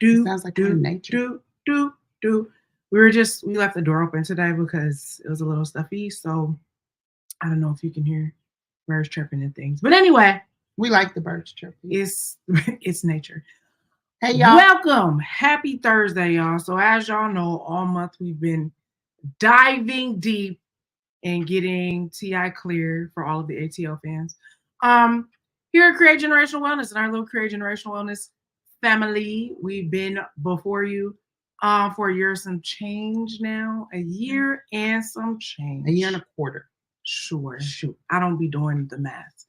Sounds like nature. We left the door open today because it was a little stuffy. So I don't know if you can hear birds chirping and things. But anyway, we like the birds chirping. It's nature. Hey, y'all. Welcome. Happy Thursday, y'all. So as y'all know, all month we've been diving deep and getting TI clear for all of the ATL fans. Here at Create Generational Wellness, and our little Create Generational Wellness family, we've been before you for a year and some change now. A year and some change. A year and a quarter. Sure. Shoot. I don't be doing the math.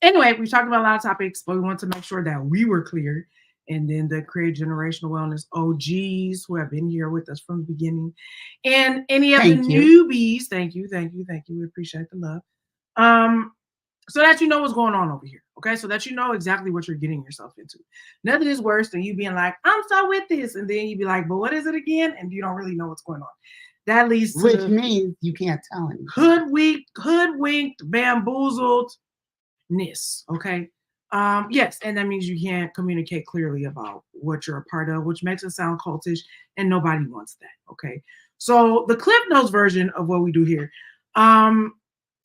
Anyway, we talked about a lot of topics, but we want to make sure that we were clear. And then the Create Generational Wellness OGs who have been here with us from the beginning. And any of the newbies, thank you. We appreciate the love. So that you know what's going on over here. Okay. So that you know exactly what you're getting yourself into. Nothing is worse than you being like, I'm so with this. And then you be like, but what is it again? And you don't really know what's going on. That leads to which means you can't tell anything. Hoodwinked, bamboozledness. Okay. Yes, and that means you can't communicate clearly about what you're a part of, which makes it sound cultish, and nobody wants that. Okay. So the Cliff Notes version of what we do here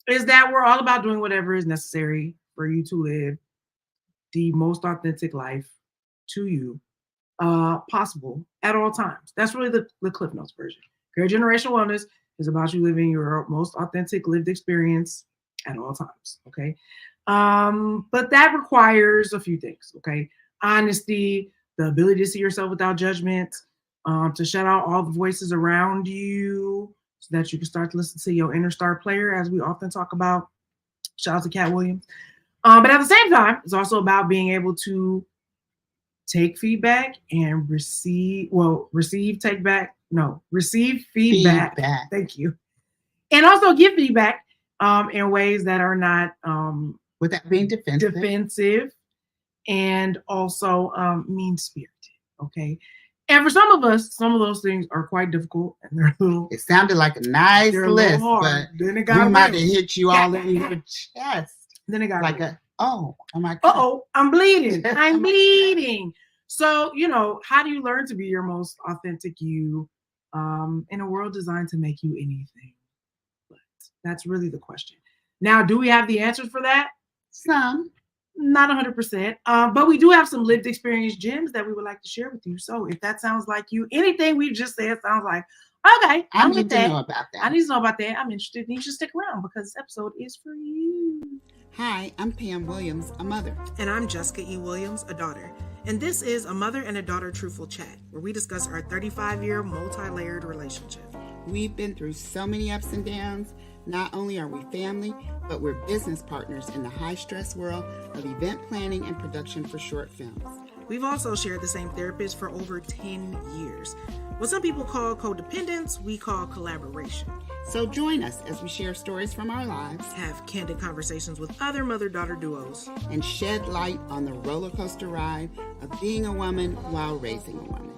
is that we're all about doing whatever is necessary for you to live the most authentic life to you possible at all times. That's really the Cliff Notes version. Create Generational Wellness is about you living your most authentic lived experience at all times. Okay. But that requires a few things. Okay. Honesty, the ability to see yourself without judgment, to shut out all the voices around you so that you can start to listen to your inner star player, as we often talk about. Shout out to Pam Williams. But at the same time, it's also about being able to take feedback and receive feedback. Thank you. And also give feedback in ways that are not without being defensive and also mean-spirited. Okay. And for some of us, some of those things are quite difficult, and they're little. It sounded like a nice list, but then it got we might have hit you all in your chest. Then it got like I'm bleeding. I'm bleeding. So, how do you learn to be your most authentic you in a world designed to make you anything? But that's really the question. Now, do we have the answers for that? Some. Not 100%. But we do have some lived experience gems that we would like to share with you. So if that sounds like you, anything we've just said sounds like, okay, I need to know about that. I need to know about that. I'm interested. You should stick around because this episode is for you. Hi, I'm Pam Williams, a mother. And I'm Jessica E. Williams, a daughter. And this is a mother and a daughter truthful chat, where we discuss our 35-year multi-layered relationship. We've been through so many ups and downs. Not only are we family, but we're business partners in the high-stress world of event planning and production for short films. We've also shared the same therapist for over 10 years. What some people call codependence, we call collaboration. So join us as we share stories from our lives, have candid conversations with other mother-daughter duos, and shed light on the roller coaster ride of being a woman while raising a woman.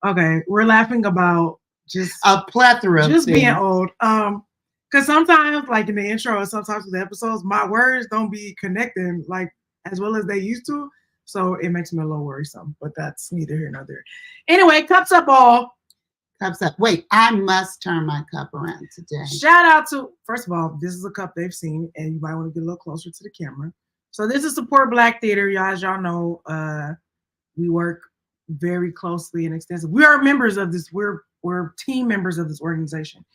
Okay, we're laughing about just a plethora of just things. Being old. Because sometimes, like in the intro or sometimes with the episodes, my words don't be connecting like as well as they used to. So it makes me a little worrisome, but that's neither here nor there. Anyway, cups up all. Cups up. Wait, I must turn my cup around today. Shout out to, first of all, this is a cup they've seen, and you might want to get a little closer to the camera. So this is Support Black Theater, y'all. As y'all know, we work very closely and extensive. We are members of this. We're team members of this organization,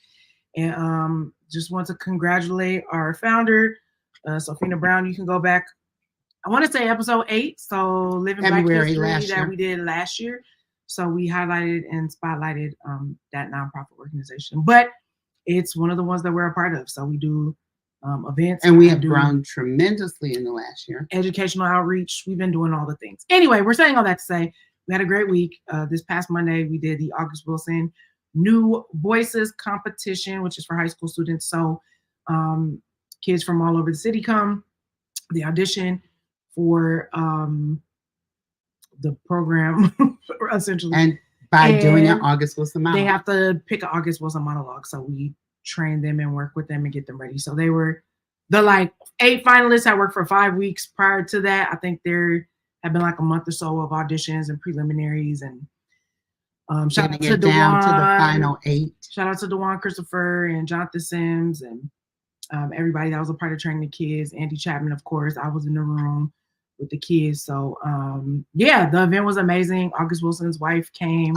and just want to congratulate our founder, Sophina Brown. You can go back. I want to say episode 8. So living February Black history that we did last year. So we highlighted and spotlighted that nonprofit organization, but it's one of the ones that we're a part of. So we do events, and we have grown tremendously in the last year. Educational outreach. We've been doing all the things. Anyway, we're saying all that to say we had a great week. This past Monday, we did the August Wilson New Voices competition, which is for high school students. So kids from all over the city come. The audition for the program essentially, By doing an And August Wilson monologue. They have to pick an August Wilson monologue. So we train them and work with them and get them ready. So they were the like 8 finalists. I worked for 5 weeks prior to that. I think there have been like a month or so of auditions and preliminaries, and shout out to down Dewan, to the final 8. Shout out to Dewan Christopher and Jonathan Sims and everybody that was a part of training the kids. Andy Chapman, of course. I was in the room with the kids. So yeah, the event was amazing. August Wilson's wife came.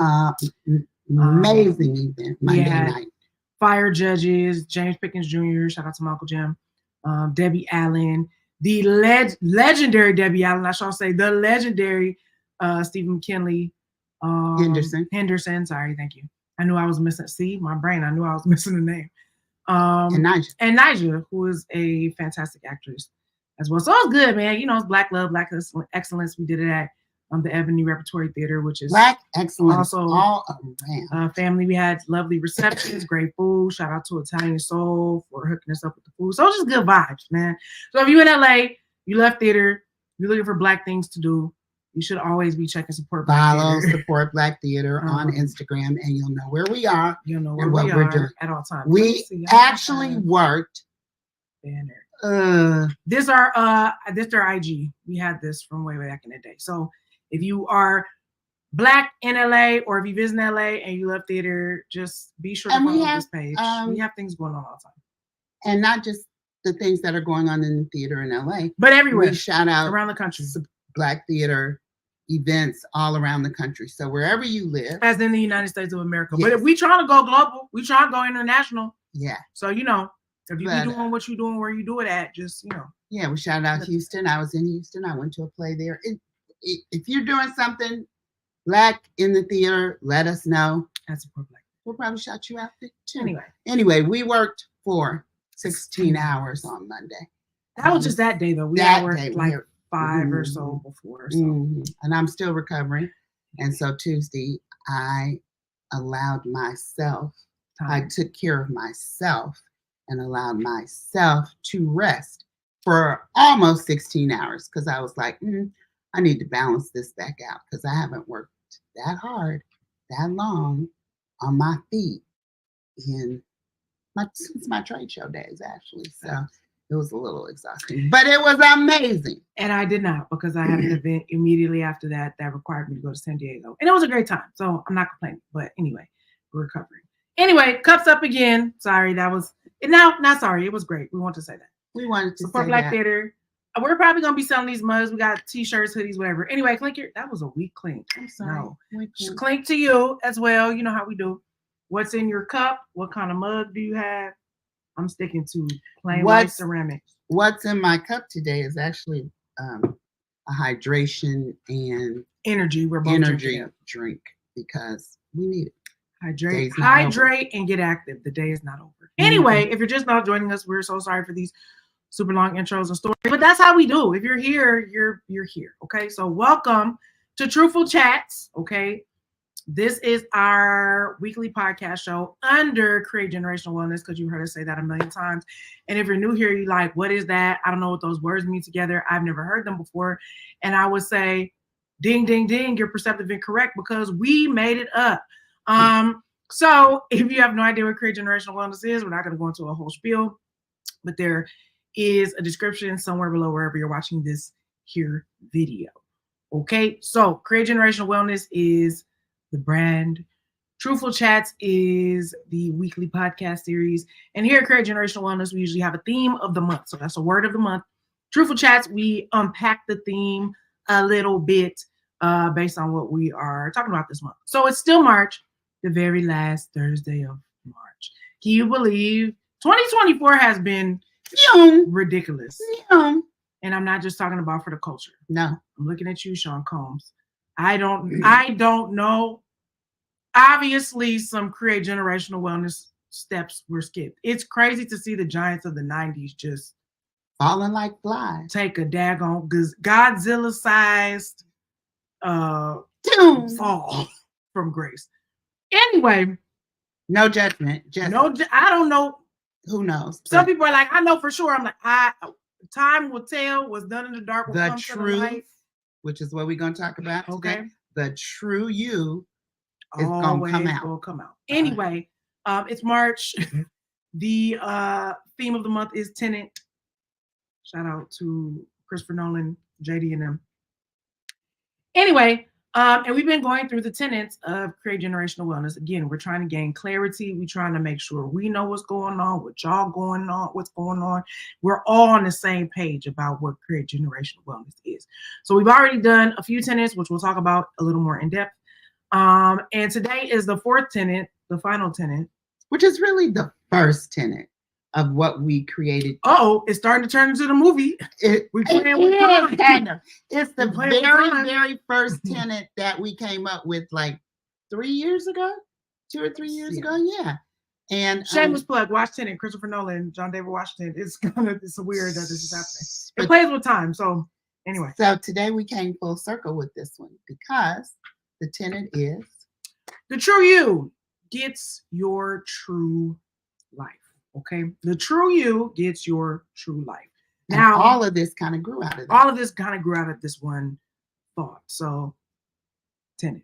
Amazing event Monday night. Fire judges, James Pickens Jr., shout out to Michael Jim, Debbie Allen, the legendary Debbie Allen, I shall say, the legendary Stephen McKinley. Henderson, sorry, thank you. I knew I was missing, my brain, I knew I was missing the name. And Nija, who is a fantastic actress as well. So it was good, man. You know, it's Black Love, Black Excellence. We did it at the Ebony Repertory Theater, which is Black Excellence also all around. Family. We had lovely receptions, great food. Shout out to Italian Soul for hooking us up with the food. So it was just good vibes, man. So if you're in LA, you love theater, you're looking for Black things to do, you should always be checking Support Black Theater. Support Black Theater on Instagram, and you'll know where we are. You'll know where we are doing at all times. We actually worked. Banner. This their IG. We had this from way back in the day. So if you are Black in LA, or if you visit LA and you love theater, just be sure to follow this page. We have things going on all the time, and not just the things that are going on in the theater in LA, but everywhere. We shout out around the country. Black theater events all around the country. So wherever you live, as in the United States of America. Yes. But if we trying to go global, we trying to go international. Yeah. So if you be doing what you doing, where you do it at, just Yeah, we shout out Houston. I was in Houston. I went to a play there. If you're doing something Black in the theater, let us know. That's Support Black. We'll probably shout you out too. Anyway, we worked for 16 hours on Monday. That was just that day though. We worked like 5 or so before. So. And I'm still recovering. And so Tuesday, I allowed myself, I took care of myself and allowed myself to rest for almost 16 hours because I was like, I need to balance this back out because I haven't worked that hard, that long on my feet since my trade show days, actually. So it was a little exhausting, but it was amazing. And I did not, because I had an event immediately after that required me to go to San Diego. And it was a great time. So I'm not complaining. But anyway, we're recovering. Anyway, cups up again. Sorry, that was not sorry. It was great. We want to say that. We wanted to Support Black Theater. We're probably gonna be selling these mugs. We got t-shirts, hoodies, whatever. Anyway, Clink, that was a weak clink. I'm sorry. No. Clink to you as well. You know how we do. What's in your cup? What kind of mug do you have? I'm sticking to plain white ceramics. What's in my cup today is actually a hydration and energy. We're both drink because we need it. Hydrate and get active. The day is not over. Anyway, if you're just not joining us, we're so sorry for these super long intros and stories, but that's how we do. If you're here, you're here. Okay, so welcome to Truthful Chats. Okay, this is our weekly podcast show under Create Generational Wellness, because you heard us say that a million times. And if you're new here, you're like, what is that? I don't know what those words mean together. I've never heard them before. And I would say, ding, ding, ding, you're perceptive and correct, because we made it up. So if you have no idea what Create Generational Wellness is, we're not going to go into a whole spiel, but there is a description somewhere below wherever you're watching this here video. Okay, so Create Generational Wellness is the brand. Truthful Chats is the weekly podcast series. And here at Create Generational Wellness, we usually have a theme of the month. So that's a word of the month. Truthful Chats, we unpack the theme a little bit based on what we are talking about this month. So it's still March, the very last Thursday of March. Can you believe 2024 has been ridiculous? And I'm not just talking about for the culture. No. I'm looking at you, Sean Combs. I don't know. Obviously, some Create Generational Wellness steps were skipped. It's crazy to see the giants of the 90s just falling like flies. Take a daggone Godzilla-sized fall from grace. Anyway, no judgment. I don't know. Who knows? Some people are like, I know for sure. I'm like, time will tell. What's done in the dark will come to the light. Which is what we're going to talk about today. Okay. The true you It's gonna come out. Gonna come out. Anyway, it's March. The theme of the month is Tenet. Shout out to Christopher Nolan, JD, and them. Anyway, and we've been going through the tenets of Create Generational Wellness. Again, we're trying to gain clarity. We're trying to make sure we know what's going on, what's going on. We're all on the same page about what Create Generational Wellness is. So we've already done a few tenets, which we'll talk about a little more in depth. And today is the fourth tenet, the final tenet, which is really the first tenet of what we created. Oh, it's starting to turn into the movie. It's the very first tenet that we came up with like 3 years ago, 2 or 3 years ago. Yeah. And shameless plug, watch Tenet, Christopher Nolan, John David Washington. It's weird that this is happening. It plays with time. So anyway. So today we came full circle with this one because the tenet is the true you gets your true life. Okay, the true you gets your true life. Now, and all of this kind of grew out of that. All of this kind of grew out of this one thought. So, tenet.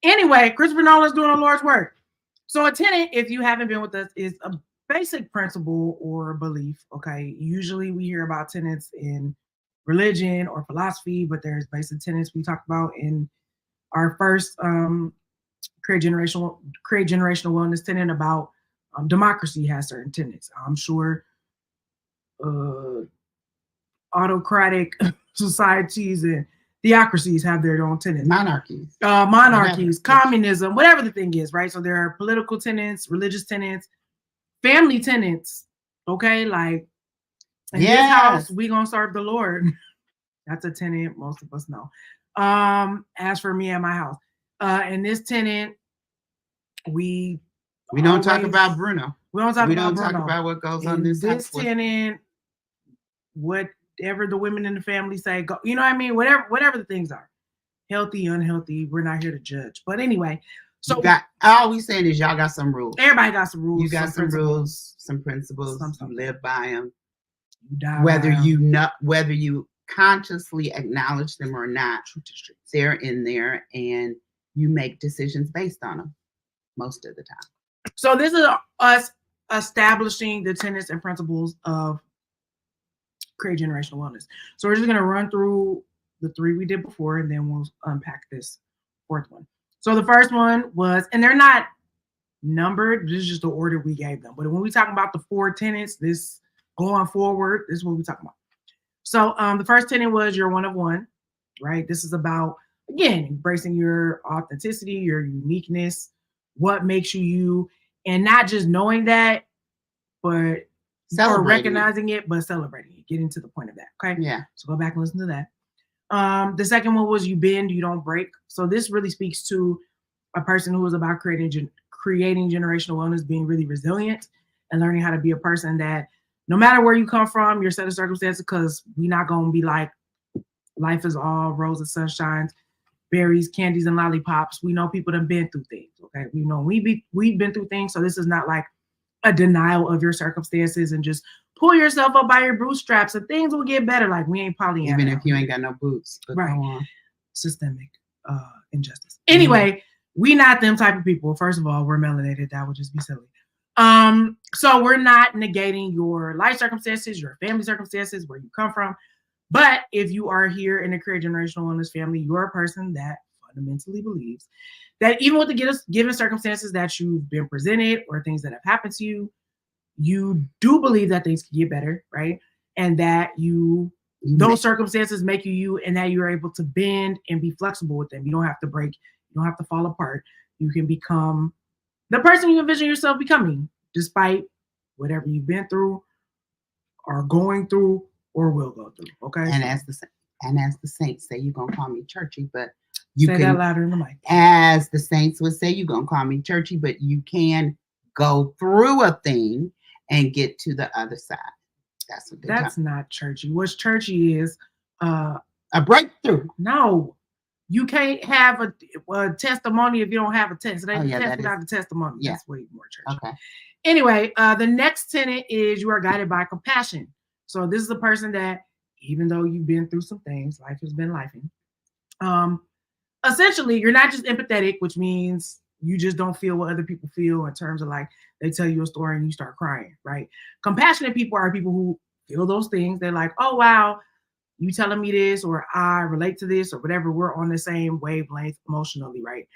Anyway, Christopher Nolan's doing the Lord's work. So, a tenet, if you haven't been with us, is a basic principle or belief. Okay, usually we hear about tenets in religion or philosophy, but there's basic tenets we talked about in our first Create Generational Wellness tenet about. Democracy has certain tenets. I'm sure autocratic societies and theocracies have their own tenets. Monarchies, communism, whatever the thing is, right? So there are political tenets, religious tenets, family tenets. Okay, like in this house, we gonna serve the Lord. That's a tenet most of us know. As for me and my house, in this tenet, we don't talk about Bruno. We don't talk about what goes on this tenet. Whatever the women in the family say, go. You know what I mean? Whatever the things are, healthy, unhealthy. We're not here to judge. But anyway, so all we saying is y'all got some rules. Everybody got some rules. You got some rules, some principles. You live by them. You die whether you consciously acknowledge them or not, they're in there, and you make decisions based on them most of the time. So this is us establishing the tenets and principles of Create Generational Wellness. So we're just going to run through the 3 we did before, and then we'll unpack this 4th one. So the first one was, and they're not numbered, this is just the order we gave them. But when we talk about the 4 tenets, this going forward, this is what we're talking about. So the first tenet was you're one of one, right? This is about, again, embracing your authenticity, your uniqueness, what makes you, and not just knowing that, but recognizing it, but celebrating it, getting to the point of that. Okay. Yeah. So go back and listen to that. The second one was you bend, you don't break. So this really speaks to a person who is about creating generational wellness, being really resilient and learning how to be a person that no matter where you come from, your set of circumstances, because we're not going to be like life is all roses, sunshines, berries, candies, and lollipops. We know people that have been through things. Okay. We know we've been through things. So this is not like a denial of your circumstances and just pull yourself up by your bootstraps and things will get better. Like we ain't Pollyanna. Even if you ain't got no boots. Right. Systemic injustice. Anyway, we not them type of people. First of all, we're melanated. That would just be silly. So we're not negating your life circumstances, your family circumstances, where you come from. But if you are here in the Create Generational Wellness family, you're a person that fundamentally believes that even with the given circumstances that you've been presented or things that have happened to you, you do believe that things can get better, right? And that those circumstances make you, and that you're able to bend and be flexible with them. You don't have to break. You don't have to fall apart. You can become the person you envision yourself becoming, despite whatever you've been through, are going through, or will go through. Okay. And as the saints say, you're gonna call me churchy, but say that louder in the mic. As the saints would say, you're gonna call me churchy, but you can go through a thing and get to the other side. That's what that's not churchy. What's churchy is a breakthrough. No, you can't have a testimony if you don't have a test. It ain't test without the testimony. Yeah. That's way more churchy. Okay. Anyway, the next tenet is you are guided by compassion. So this is a person that, even though you've been through some things, life has been lifing. Essentially, you're not just empathetic, which means you just don't feel what other people feel in terms of like they tell you a story and you start crying, right? Compassionate people are people who feel those things. They're like, oh wow, you telling me this, or I relate to this, or whatever. We're on the same wavelength emotionally, right?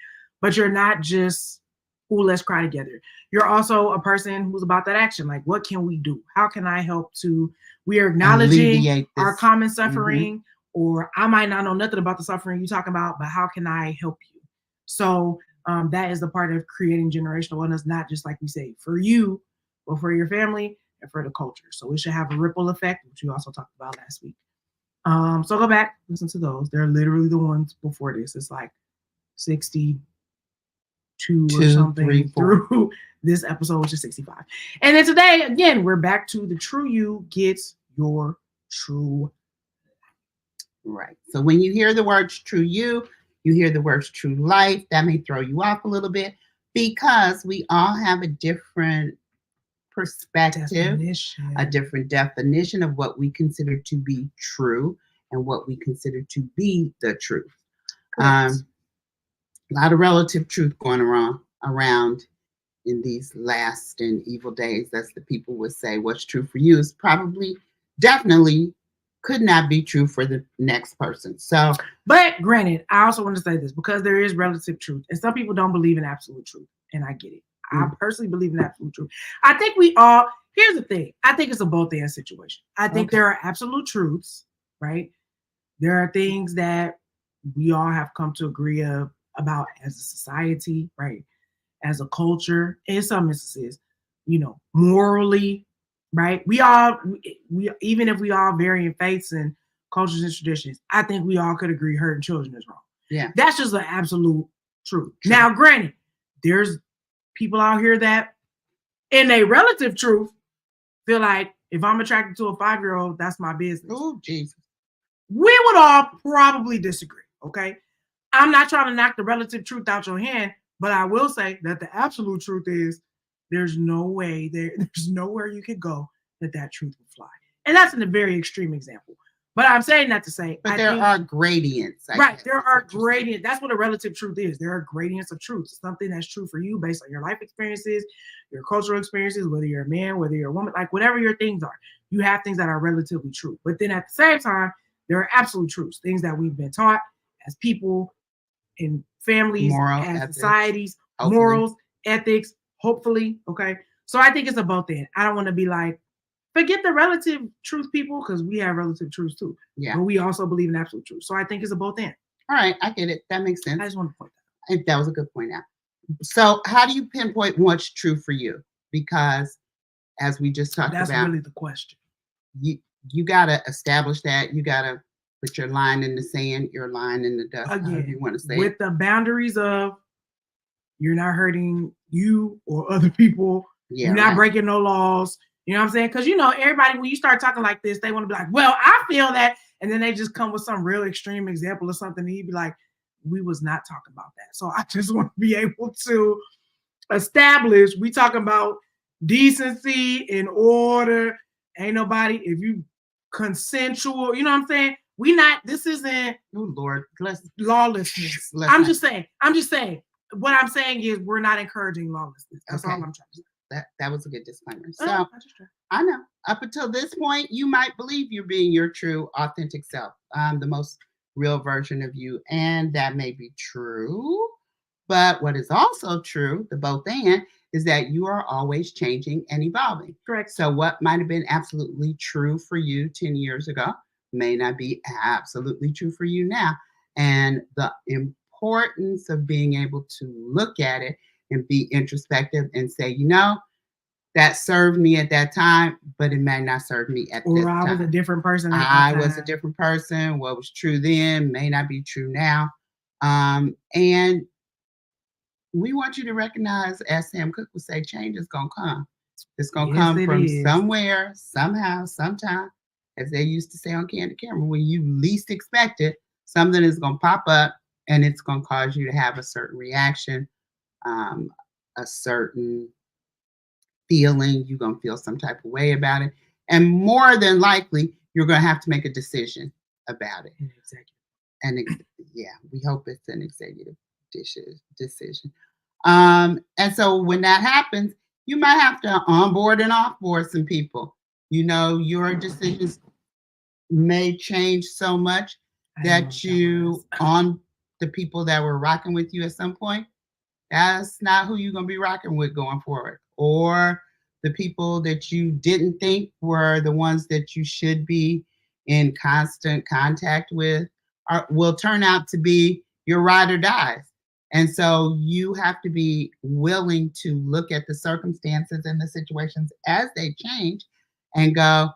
But you're not just, oh, let's cry together. You're also a person who's about that action. Like, what can we do? How can I help to? We are acknowledging our common suffering, or I might not know nothing about the suffering you're talking about, but how can I help you? So that is the part of creating generational wellness, not just like we say for you, but for your family and for the culture. So it should have a ripple effect, which we also talked about last week. So go back, listen to those. They're literally the ones before this. It's like 62 or something through this episode, which is 65. And then today, again, we're back to the true you gets your true. Right. So when you hear the words true you hear the words true life. That may throw you off a little bit because we all have a different perspective, a different definition of what we consider to be true and what we consider to be the truth. A lot of relative truth going around in these last and evil days. That's the people would say what's true for you is probably definitely could not be true for the next person. So, but granted, I also want to say this because there is relative truth, and some people don't believe in absolute truth, and I get it. I personally believe in absolute truth. I think we all, here's the thing, I think it's a both and situation. I think there are absolute truths, right? There are things that we all have come to agree about as a society, right? As a culture, in some instances, morally, right? We even if we all vary in faiths and cultures and traditions, I think we all could agree hurting children is wrong. Yeah. That's just an absolute truth. Now, granted, there's people out here that in a relative truth feel like if I'm attracted to a 5-year-old, that's my business. Oh, Jesus. We would all probably disagree, okay? I'm not trying to knock the relative truth out your hand, but I will say that the absolute truth is there's no way there's nowhere you could go that truth will fly. And that's in a very extreme example. But I'm saying that to say, but there are gradients. There are gradients. That's what a relative truth is. There are gradients of truth. Something that's true for you based on your life experiences, your cultural experiences, whether you're a man, whether you're a woman, like whatever your things are. You have things that are relatively true. But then at the same time, there are absolute truths, things that we've been taught as people, in families, ethics, societies, hopefully. Morals, ethics, hopefully. Okay. So I think it's a both end. I don't want to be like, forget the relative truth people, because we have relative truths too. Yeah. But we also believe in absolute truth. So I think it's a both end. All right. I get it. That makes sense. I just want to point that out. That was a good point out. So how do you pinpoint what's true for you? Because as we just talked about. That's really the question. You got to establish that. You got to put your line in the sand, your line in the dust, again, you want to say with the boundaries of you're not hurting you or other people. Yeah, you're not breaking no laws. You know what I'm saying? Because, everybody, when you start talking like this, they want to be like, well, I feel that. And then they just come with some real extreme example or something. And you'd be like, we was not talking about that. So I just want to be able to establish, we talking about decency and order. Ain't nobody, if you consensual, you know what I'm saying? This isn't lawlessness. I'm just saying. What I'm saying is we're not encouraging lawlessness. That's all I'm trying to say. That was a good disclaimer. So I know up until this point, you might believe you're being your true, authentic self, the most real version of you. And that may be true. But what is also true, the both and, is that you are always changing and evolving. Correct. So what might have been absolutely true for you 10 years ago may not be absolutely true for you now. And the importance of being able to look at it and be introspective and say, that served me at that time, but it may not serve me at this time. Or I was a different person. I was a different person. What was true then may not be true now. And we want you to recognize, as Sam Cooke would say, change is going to come. It's going to come from somewhere, somehow, sometime, as they used to say on Candid Camera, when you least expect it, something is going to pop up and it's going to cause you to have a certain reaction, a certain feeling. You're going to feel some type of way about it. And more than likely, you're going to have to make a decision about it. Exactly. And we hope it's an executive decision. And so when that happens, you might have to onboard and offboard some people. Your decisions may change so much that you on the people that were rocking with you at some point, that's not who you're going to be rocking with going forward. Or the people that you didn't think were the ones that you should be in constant contact with will turn out to be your ride or dies. And so you have to be willing to look at the circumstances and the situations as they change and go,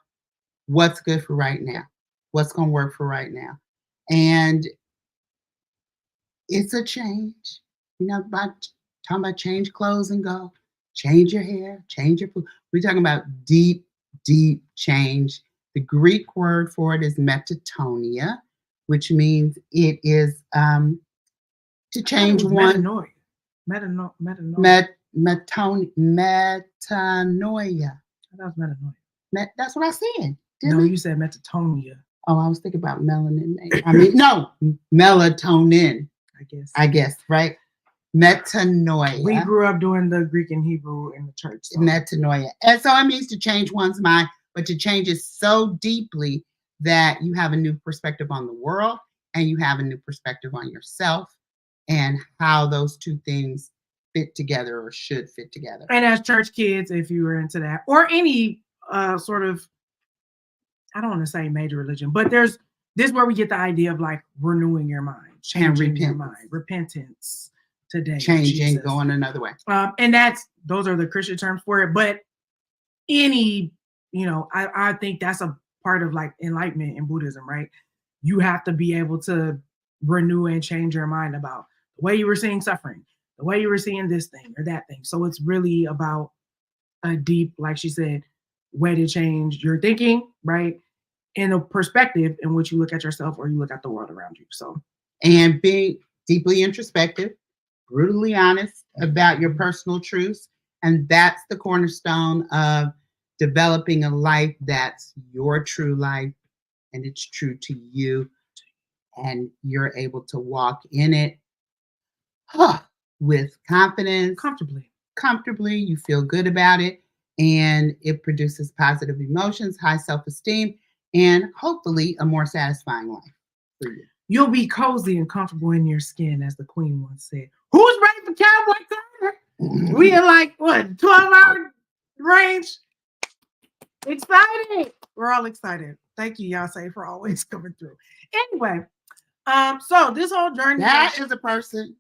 what's good for right now? What's going to work for right now? And it's a change. About talking about change clothes and go, change your hair, change your food. We're talking about deep, deep change. The Greek word for it is metatonia, which means it is to change one. Metanoia. Metanoia. That was metanoia. That's what I said. No, you said metatonia. Oh, I was thinking about melanin. No, melatonin. I guess, right? Metanoia. We grew up doing the Greek and Hebrew in the church. So. Metanoia. And so it means to change one's mind, but to change it so deeply that you have a new perspective on the world and you have a new perspective on yourself and how those two things fit together or should fit together. And as church kids, if you were into that, or any sort of, I don't want to say major religion, but this is where we get the idea of like renewing your mind, changing your mind, repentance today, changing, going another way. And those are the Christian terms for it. But I think that's a part of like enlightenment in Buddhism, right? You have to be able to renew and change your mind about the way you were seeing suffering, the way you were seeing this thing or that thing. So it's really about a deep, like she said, way to change your thinking, right? In a perspective in which you look at yourself or you look at the world around you. So, and being deeply introspective, brutally honest about your personal truths. And that's the cornerstone of developing a life that's your true life and it's true to you. And you're able to walk in it with confidence. Comfortably. You feel good about it. And it produces positive emotions, high self-esteem, and hopefully a more satisfying life for you. You'll be cozy and comfortable in your skin, as the Queen once said. Who's ready for Cowboy Carter? We are like, 12-hour range? Excited. We're all excited. Thank you, Yase, for always coming through. Anyway, so this whole journey. That is a person.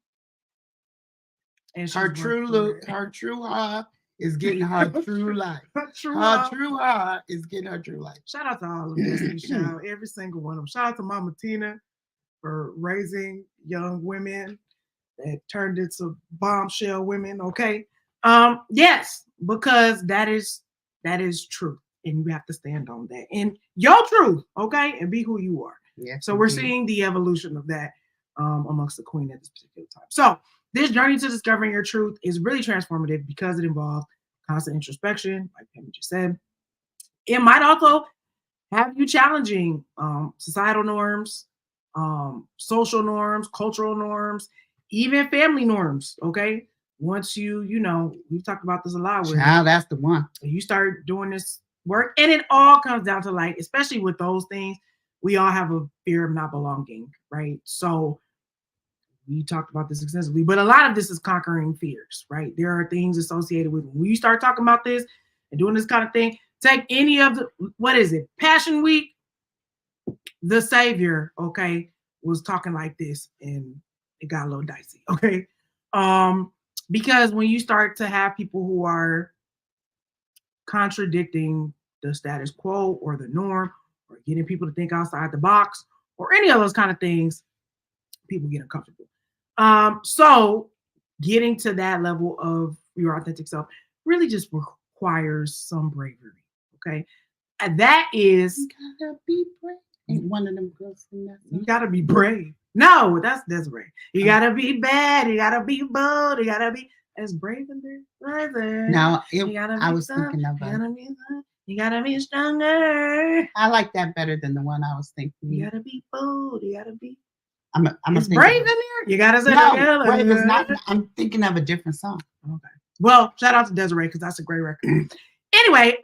And her true heart is getting her true life. Her true heart is getting her true life. Shout out to all of Destiny Child, every single one of them. Shout out to Mama Tina for raising young women that turned into bombshell women. Okay. Yes, because that is truth. And you have to stand on that. And your truth, okay? And be who you are. Yes, so we're seeing the evolution of that amongst the Queen at this particular time. So this journey to discovering your truth is really transformative because it involves constant introspection, like Pam just said. It might also have you challenging societal norms, social norms, cultural norms, even family norms, okay? Once we've talked about this a lot. That's the one. You start doing this work, and it all comes down to, like, especially with those things, we all have a fear of not belonging, right? So we talked about this extensively, but a lot of this is conquering fears, right? There are things associated with when you start talking about this and doing this kind of thing. Take any of Passion Week, the Savior, okay, was talking like this, and it got a little dicey, okay? Because when you start to have people who are contradicting the status quo or the norm or getting people to think outside the box or any of those kind of things, people get uncomfortable. So getting to that level of your authentic self really just requires some bravery, okay? And that is... You gotta be brave. Ain't one of them girls in that. You gotta be brave. No, that's Desiree. You gotta be bad. You gotta be bold. You gotta be... As brave and right there. No, I was thinking of you gotta be stronger. I like that better than the one I was thinking. You gotta be bold. You gotta be. It's brave in there. You gotta say no, brave is not. I'm thinking of a different song. Okay. Well, shout out to Desiree because that's a great record. Anyway,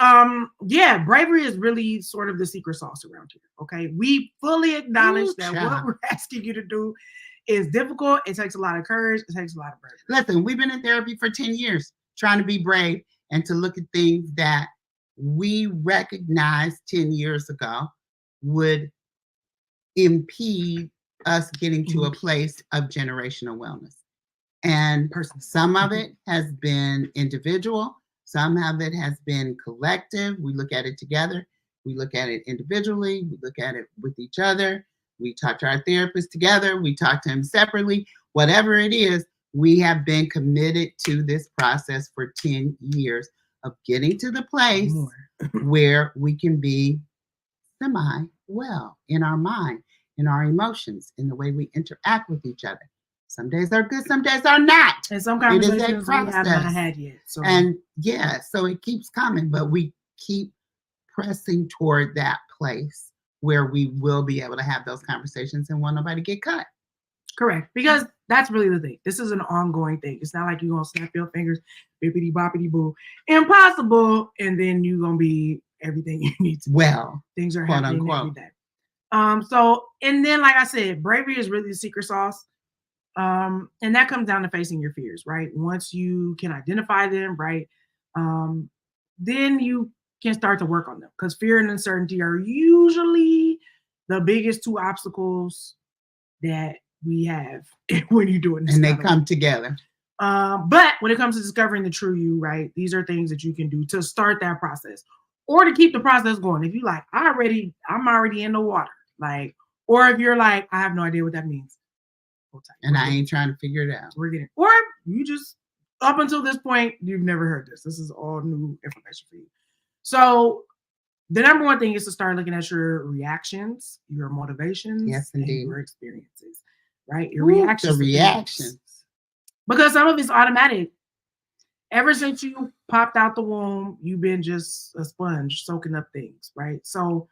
yeah, bravery is really sort of the secret sauce around here. Okay, we fully acknowledge that what we're asking you to do is difficult. It takes a lot of courage. It takes a lot of bravery. Listen, we've been in therapy for 10 years trying to be brave and to look at things that we recognized 10 years ago would impede us getting to a place of generational wellness. And some of it has been individual, some of it has been collective. We look at it together, we look at it individually, we look at it with each other. We talk to our therapist together, we talk to him separately. Whatever it is, we have been committed to this process for 10 years of getting to the place where we can be semi-well in our mind, in our emotions, in the way we interact with each other. Some days are good, some days are not. And some conversations we have not had yet. So. And yeah, so it keeps coming, but we keep pressing toward that place where we will be able to have those conversations and won't nobody get cut. Correct. Because that's really the thing. This is an ongoing thing. It's not like you're going to snap your fingers, bippity boppity boo. Impossible. And then you're going to be everything you need to be. Well, things are happening every day. So, and then, like I said, bravery is really the secret sauce. And that comes down to facing your fears, right? Once you can identify them, right? Then you can start to work on them, because fear and uncertainty are usually the biggest two obstacles that we have when you're doing this. And they come together. But when it comes to discovering the true you, right? These are things that you can do to start that process or to keep the process going. If you like, I'm already in the water, like, or if you're like, I have no idea what that means. And I ain't trying to figure it out. We're getting, or you just, up until this point, you've never heard this. This is all new information for you. So the number one thing is to start looking at your reactions, your motivations, yes, indeed, and your experiences, right? Your reactions. The reactions. Because some of it's automatic. Ever since you popped out the womb, you've been just a sponge soaking up things, right? So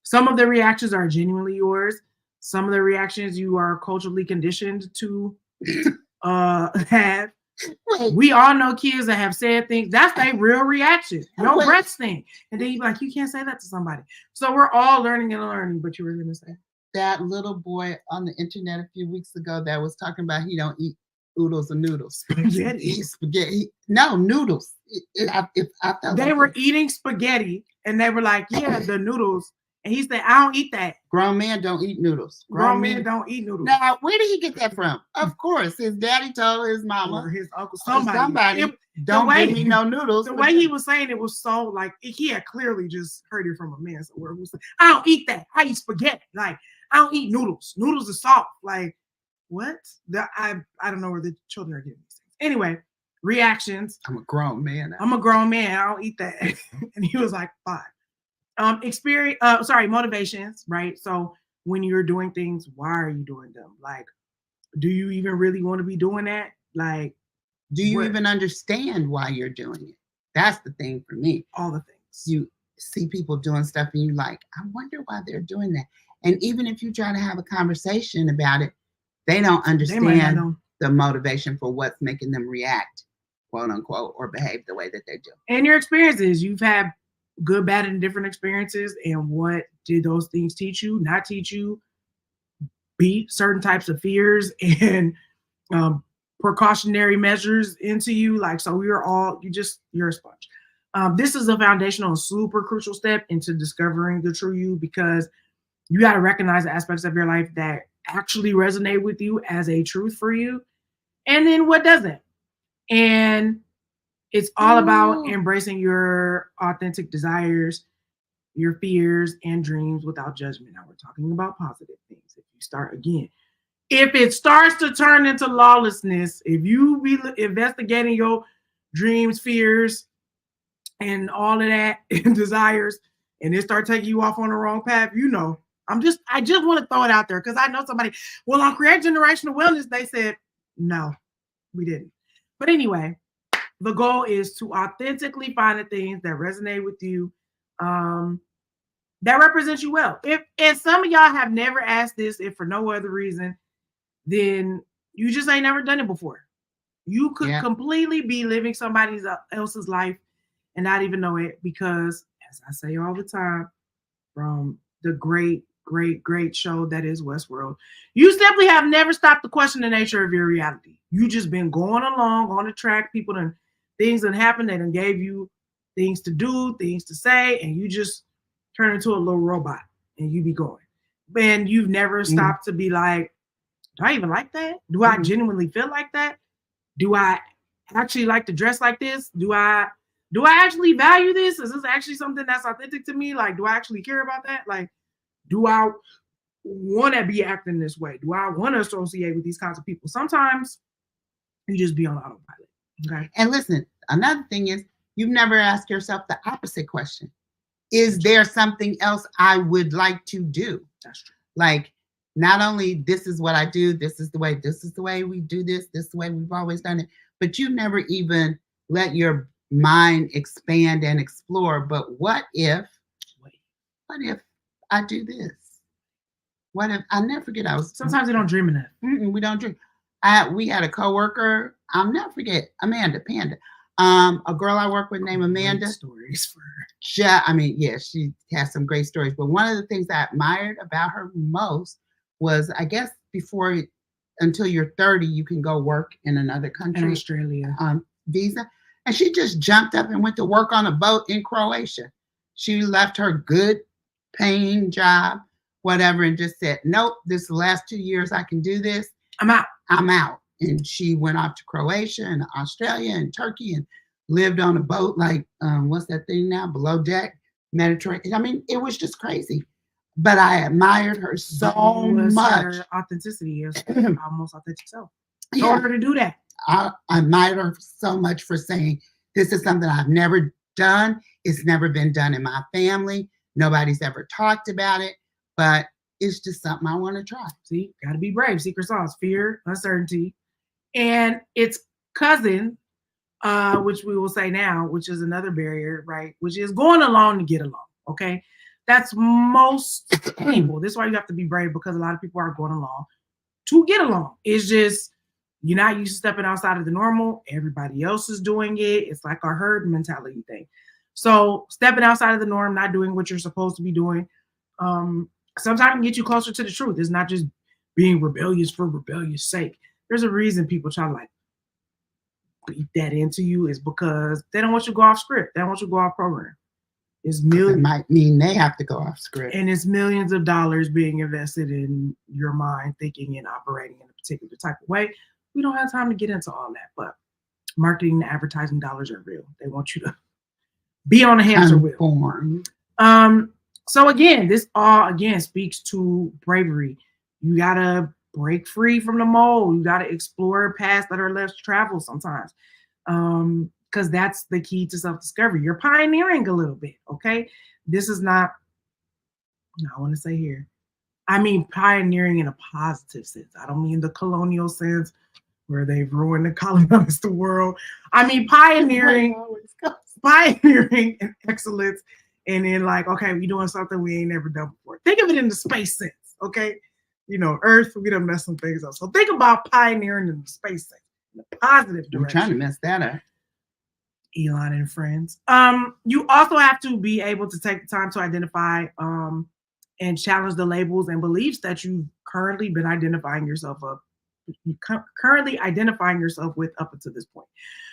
some of the reactions are genuinely yours. Some of the reactions you are culturally conditioned to have. Wait. We all know kids that have said things. That's their real reaction. No breath stink. And then you're like, you can't say that to somebody. So we're all learning and learning, but you were going to say. That little boy on the internet a few weeks ago that was talking about he don't eat oodles or noodles. Spaghetti. No, noodles. They were eating spaghetti and they were like, yeah, the noodles. And he said, I don't eat that. Grown men don't eat noodles. Grown men don't eat noodles. Now, where did he get that from? Of course, his daddy told his mama or his uncle, somebody don't give me no noodles. The way he was saying it was so like, he had clearly just heard it from a man somewhere who said, I don't eat that. I eat spaghetti. Like, I don't eat noodles. Noodles are soft. Like, what? I don't know where the children are getting these things. Anyway, reactions. I'm a grown man. I don't eat that. And he was like, fine. Motivations, right? So when you're doing things, why are you doing them? Like, do you even really want to be doing that? Like, do you even understand why you're doing it? That's the thing for me. All the things. You see people doing stuff and you like, I wonder why they're doing that. And even if you try to have a conversation about it, they don't understand the motivation for what's making them react, quote unquote, or behave the way that they do. And your experiences, you've had good, bad, and different experiences. And what did those things teach you, not teach you, beat certain types of fears and precautionary measures into you? Like, so you're a sponge. This is a foundational, super crucial step into discovering the true you, because you got to recognize the aspects of your life that actually resonate with you as a truth for you, and then what doesn't. And it's all about embracing your authentic desires, your fears, and dreams without judgment. Now we're talking about positive things. If it starts to turn into lawlessness, if you be investigating your dreams, fears, and all of that, and desires, and it start taking you off on the wrong path, I just want to throw it out there, because I know somebody, on Create Generational Wellness, they said, no, we didn't. But anyway, the goal is to authentically find the things that resonate with you, that represent you well. If some of y'all have never asked this, if for no other reason then you just ain't never done it before. You could completely be living somebody else's life and not even know it because, as I say all the time, from the great show that is Westworld, you simply have never stopped to question the nature of your reality. You just been going along on the track. People and things that happened, they done gave you things to do, things to say, and you just turn into a little robot and you be going. And you've never stopped to be like, do I even like that? Do I genuinely feel like that? Do I actually like to dress like this? Do I actually value this? Is this actually something that's authentic to me? Like, do I actually care about that? Like, do I want to be acting this way? Do I want to associate with these kinds of people? Sometimes you just be on autopilot. Okay. And listen, another thing is you've never asked yourself the opposite question. Is there something else I would like to do? That's true. Like, not only this is what I do, this is the way we do this is the way we've always done it, but you never even let your mind expand and explore. But what if I do this? What if I never forget? Sometimes we don't dream enough. We don't dream. We had a coworker. I'll never forget, Amanda Panda. A girl I work with named Amanda. Stories for her. She has some great stories. But one of the things I admired about her most was, I guess, until you're 30, you can go work in another country. In Australia. Visa. And she just jumped up and went to work on a boat in Croatia. She left her good paying job, whatever, and just said, nope, this is the last 2 years I can do this. I'm out. And she went off to Croatia and Australia and Turkey and lived on a boat like, what's that thing now? Below deck, Mediterranean. I mean, it was just crazy. But I admired her so much. Her authenticity is almost authentic self. Told her to do that. I admired her so much for saying, this is something I've never done. It's never been done in my family. Nobody's ever talked about it, but it's just something I want to try. See, got to be brave. Secret sauce, fear, uncertainty. And its cousin, which we will say now, which is another barrier, right? Which is going along to get along, okay? That's most people. This is why you have to be brave, because a lot of people are going along to get along. It's just, you're not used to stepping outside of the normal. Everybody else is doing it. It's like a herd mentality thing. So stepping outside of the norm, not doing what you're supposed to be doing, sometimes can get you closer to the truth. It's not just being rebellious for rebellious sake. There's a reason people try to like beat that into you, is because they don't want you to go off script. They don't want you to go off program. It's millions. It might mean they have to go off script. And it's millions of dollars being invested in your mind, thinking and operating in a particular type of way. We don't have time to get into all that, but marketing and advertising dollars are real. They want you to be on a hamster wheel. So again, this all again speaks to bravery. You gotta break free from the mold. You gotta explore paths that are less traveled sometimes. Because that's the key to self-discovery. You're pioneering a little bit, okay? This is not, I want to say here, I mean pioneering in a positive sense. I don't mean the colonial sense where they've ruined and colonized the world. I mean pioneering in excellence, and then like, okay, we're doing something we ain't never done before. Think of it in the space sense, okay? You know, Earth, we done mess some things up. So think about pioneering in the space sense, in a positive direction. I'm trying to mess that up. Elon and friends. You also have to be able to take the time to identify and challenge the labels and beliefs that you've currently been identifying yourself with up until this point.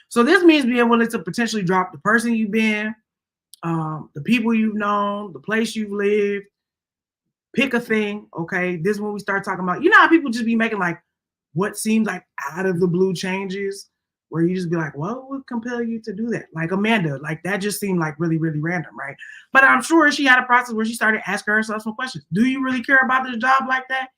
So this means being willing to potentially drop the person you've been, the people you've known, the place you've lived. Pick a thing, okay? This is when we start talking about, you know how people just be making like what seems like out of the blue changes, where you just be like, what would compel you to do that? Like Amanda, like that just seemed like really, really random, right? But I'm sure she had a process where she started asking herself some questions. Do you really care about this job like that?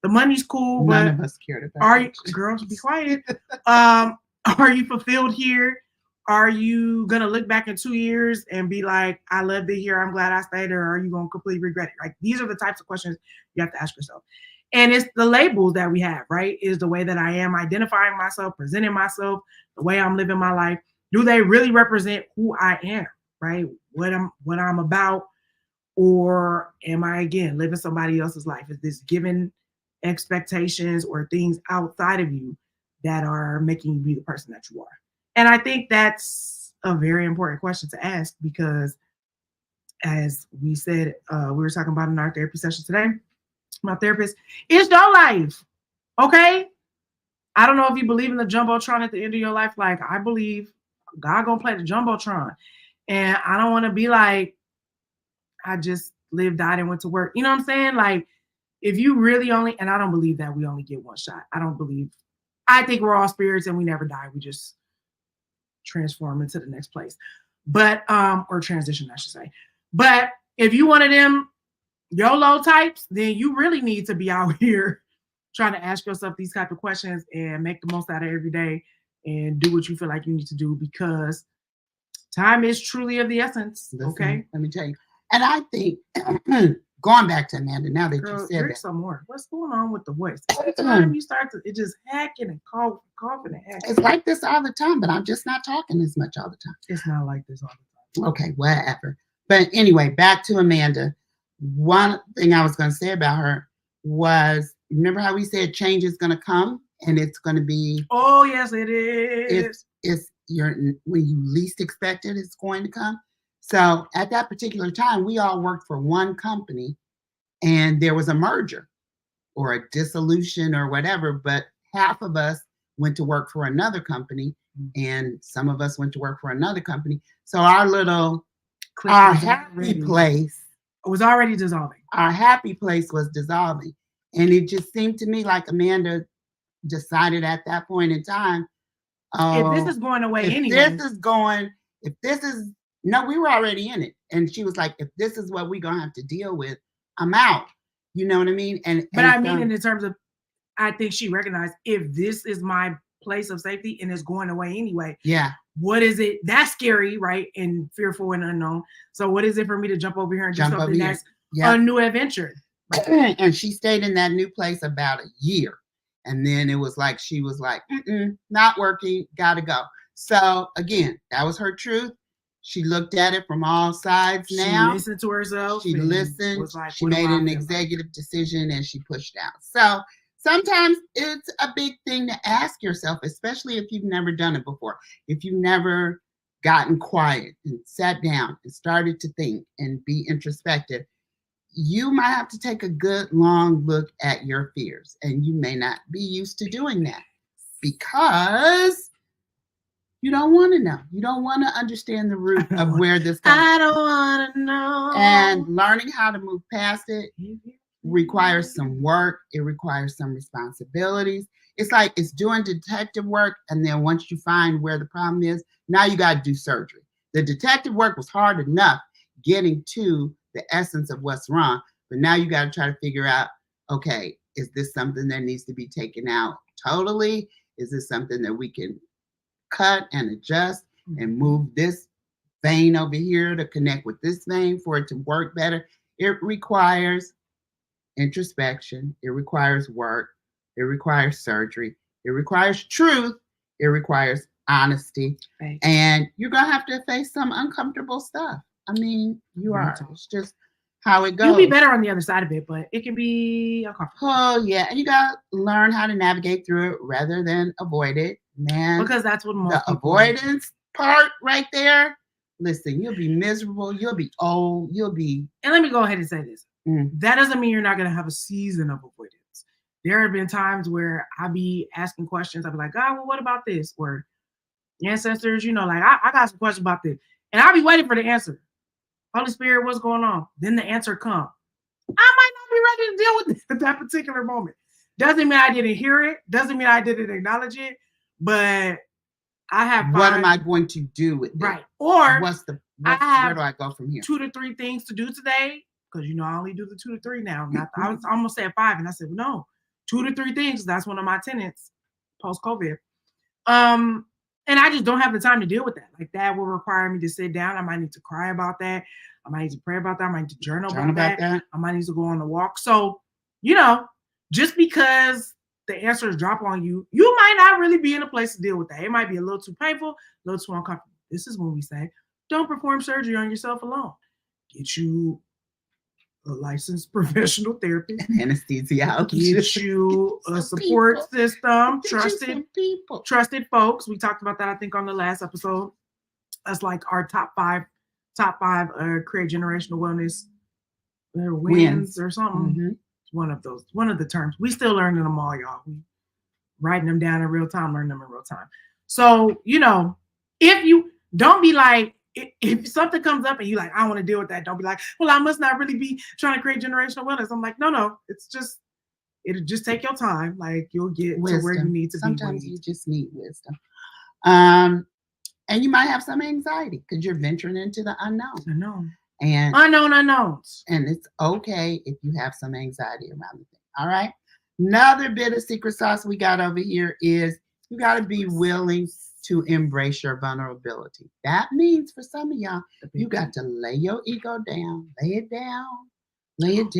The money's cool, None but of us cared about are you, girls, be quiet. Are you fulfilled here? Are you gonna look back in 2 years and be like, I loved it here, I'm glad I stayed, or are you gonna completely regret it? Like these are the types of questions you have to ask yourself. And it's the labels that we have, right? Is the way that I am identifying myself, presenting myself, the way I'm living my life. Do they really represent who I am, right? What I'm about, or am I again living somebody else's life? Is this giving expectations or things outside of you that are making you be the person that you are? And I think that's a very important question to ask because, as we said, we were talking about in our therapy session today, my therapist, it's your life. Okay? I don't know if you believe in the Jumbotron at the end of your life. Like, I believe God gonna play the Jumbotron. And I don't want to be like, I just lived, died, and went to work. You know what I'm saying? Like, if you really only, and I don't believe that we only get one shot. I think we're all spirits and we never die. We just transform into the next place. But, or transition, I should say. But if you one of them YOLO types, then you really need to be out here trying to ask yourself these type of questions and make the most out of every day and do what you feel like you need to do because time is truly of the essence. Listen, okay. Let me tell you. And I think going back to Amanda, now that Girl, you said drink that. some more. What's going on with the voice? Every time you start to, it just hacking and coughing and hacking. It's like this all the time, but I'm just not talking as much all the time. It's not like this all the time. Okay, whatever. But anyway, back to Amanda. One thing I was going to say about her was, remember how we said change is going to come and it's going to be. Oh, yes, it is. It's when you least expect it, it's going to come. So at that particular time, we all worked for one company and there was a merger or a dissolution or whatever, but half of us went to work for another company and some of us went to work for another company. So our happy place was already dissolving. Our happy place was dissolving. And it just seemed to me like Amanda decided at that point in time, if this is going away anyway. No, we were already in it. And she was like, if this is what we're going to have to deal with, I'm out. You know what I mean? But I mean, in terms of, I think she recognized if this is my place of safety and it's going away anyway. Yeah. What is it? That's scary, right? And fearful and unknown. So what is it for me to jump over here and do something that's a new adventure? Right? And she stayed in that new place about a year. And then it was like, she was like, not working, gotta go. So again, that was her truth. She looked at it from all sides now. She listened to herself. She listened. Like, she made an executive decision and she pushed out. So sometimes it's a big thing to ask yourself, especially if you've never done it before. If you've never gotten quiet and sat down and started to think and be introspective, you might have to take a good long look at your fears. And you may not be used to doing that because you don't want to know. You don't want to understand the root of where this comes. I don't want to know. And learning how to move past it requires some work. It requires some responsibilities. It's like it's doing detective work. And then once you find where the problem is, now you got to do surgery. The detective work was hard enough getting to the essence of what's wrong. But now you got to try to figure out, okay, is this something that needs to be taken out totally? Is this something that we can cut and adjust and move this vein over here to connect with this vein for it to work better? It requires introspection. It requires work. It requires surgery. It requires truth. It requires honesty. Right. And you're going to have to face some uncomfortable stuff. I mean, you are. It's just how it goes. You'll be better on the other side of it, but it can be uncomfortable. Oh, yeah. And you got to learn how to navigate through it rather than avoid it. Man, because that's what most the avoidance part right there. Listen, you'll be miserable. You'll be old. You'll be. And let me go ahead and say this. That doesn't mean you're not going to have a season of avoidance. There have been times where I be asking questions. I'll be like, God, well, what about this? Or ancestors, you know, like I got some questions about this. And I'll be waiting for the answer. Holy Spirit, what's going on? Then the answer comes. I might not be ready to deal with this at that particular moment. Doesn't mean I didn't hear it. Doesn't mean I didn't acknowledge it. But I have. What am I going to do with it? Right. Or where do I go from here? 2 to 3 things to do today. Because, you know, I only do the 2 to 3 now. I was almost at 5. And I said, no, 2 to 3 things. That's one of my tenets post-COVID. And I just don't have the time to deal with that. Like that will require me to sit down. I might need to cry about that. I might need to pray about that. I might need to journal about that. I might need to go on a walk. So, you know, just because the answers drop on you, you might not really be in a place to deal with that. It might be a little too painful, a little too uncomfortable. This is when we say, don't perform surgery on yourself alone. Get you a licensed professional therapist, anesthesiologist. get you a support system, trusted folks. We talked about that, I think, on the last episode. That's like our top five create generational wellness wins or something. Mm-hmm. One of the terms. We still learning them all, y'all. We writing them down in real time, learning them in real time. So, if you don't be like, if something comes up and you like, I want to deal with that, don't be like, well, I must not really be trying to create generational wellness. I'm like, no, it'll just take your time. Like, you'll get wisdom to where you need to be. Sometimes you just need wisdom. And you might have some anxiety because you're venturing into the unknown. And unknown unknowns. And it's okay if you have some anxiety around the thing. All right. Another bit of secret sauce we got over here is you got to be willing to embrace your vulnerability. That means for some of y'all, you got to lay your ego down, lay it down.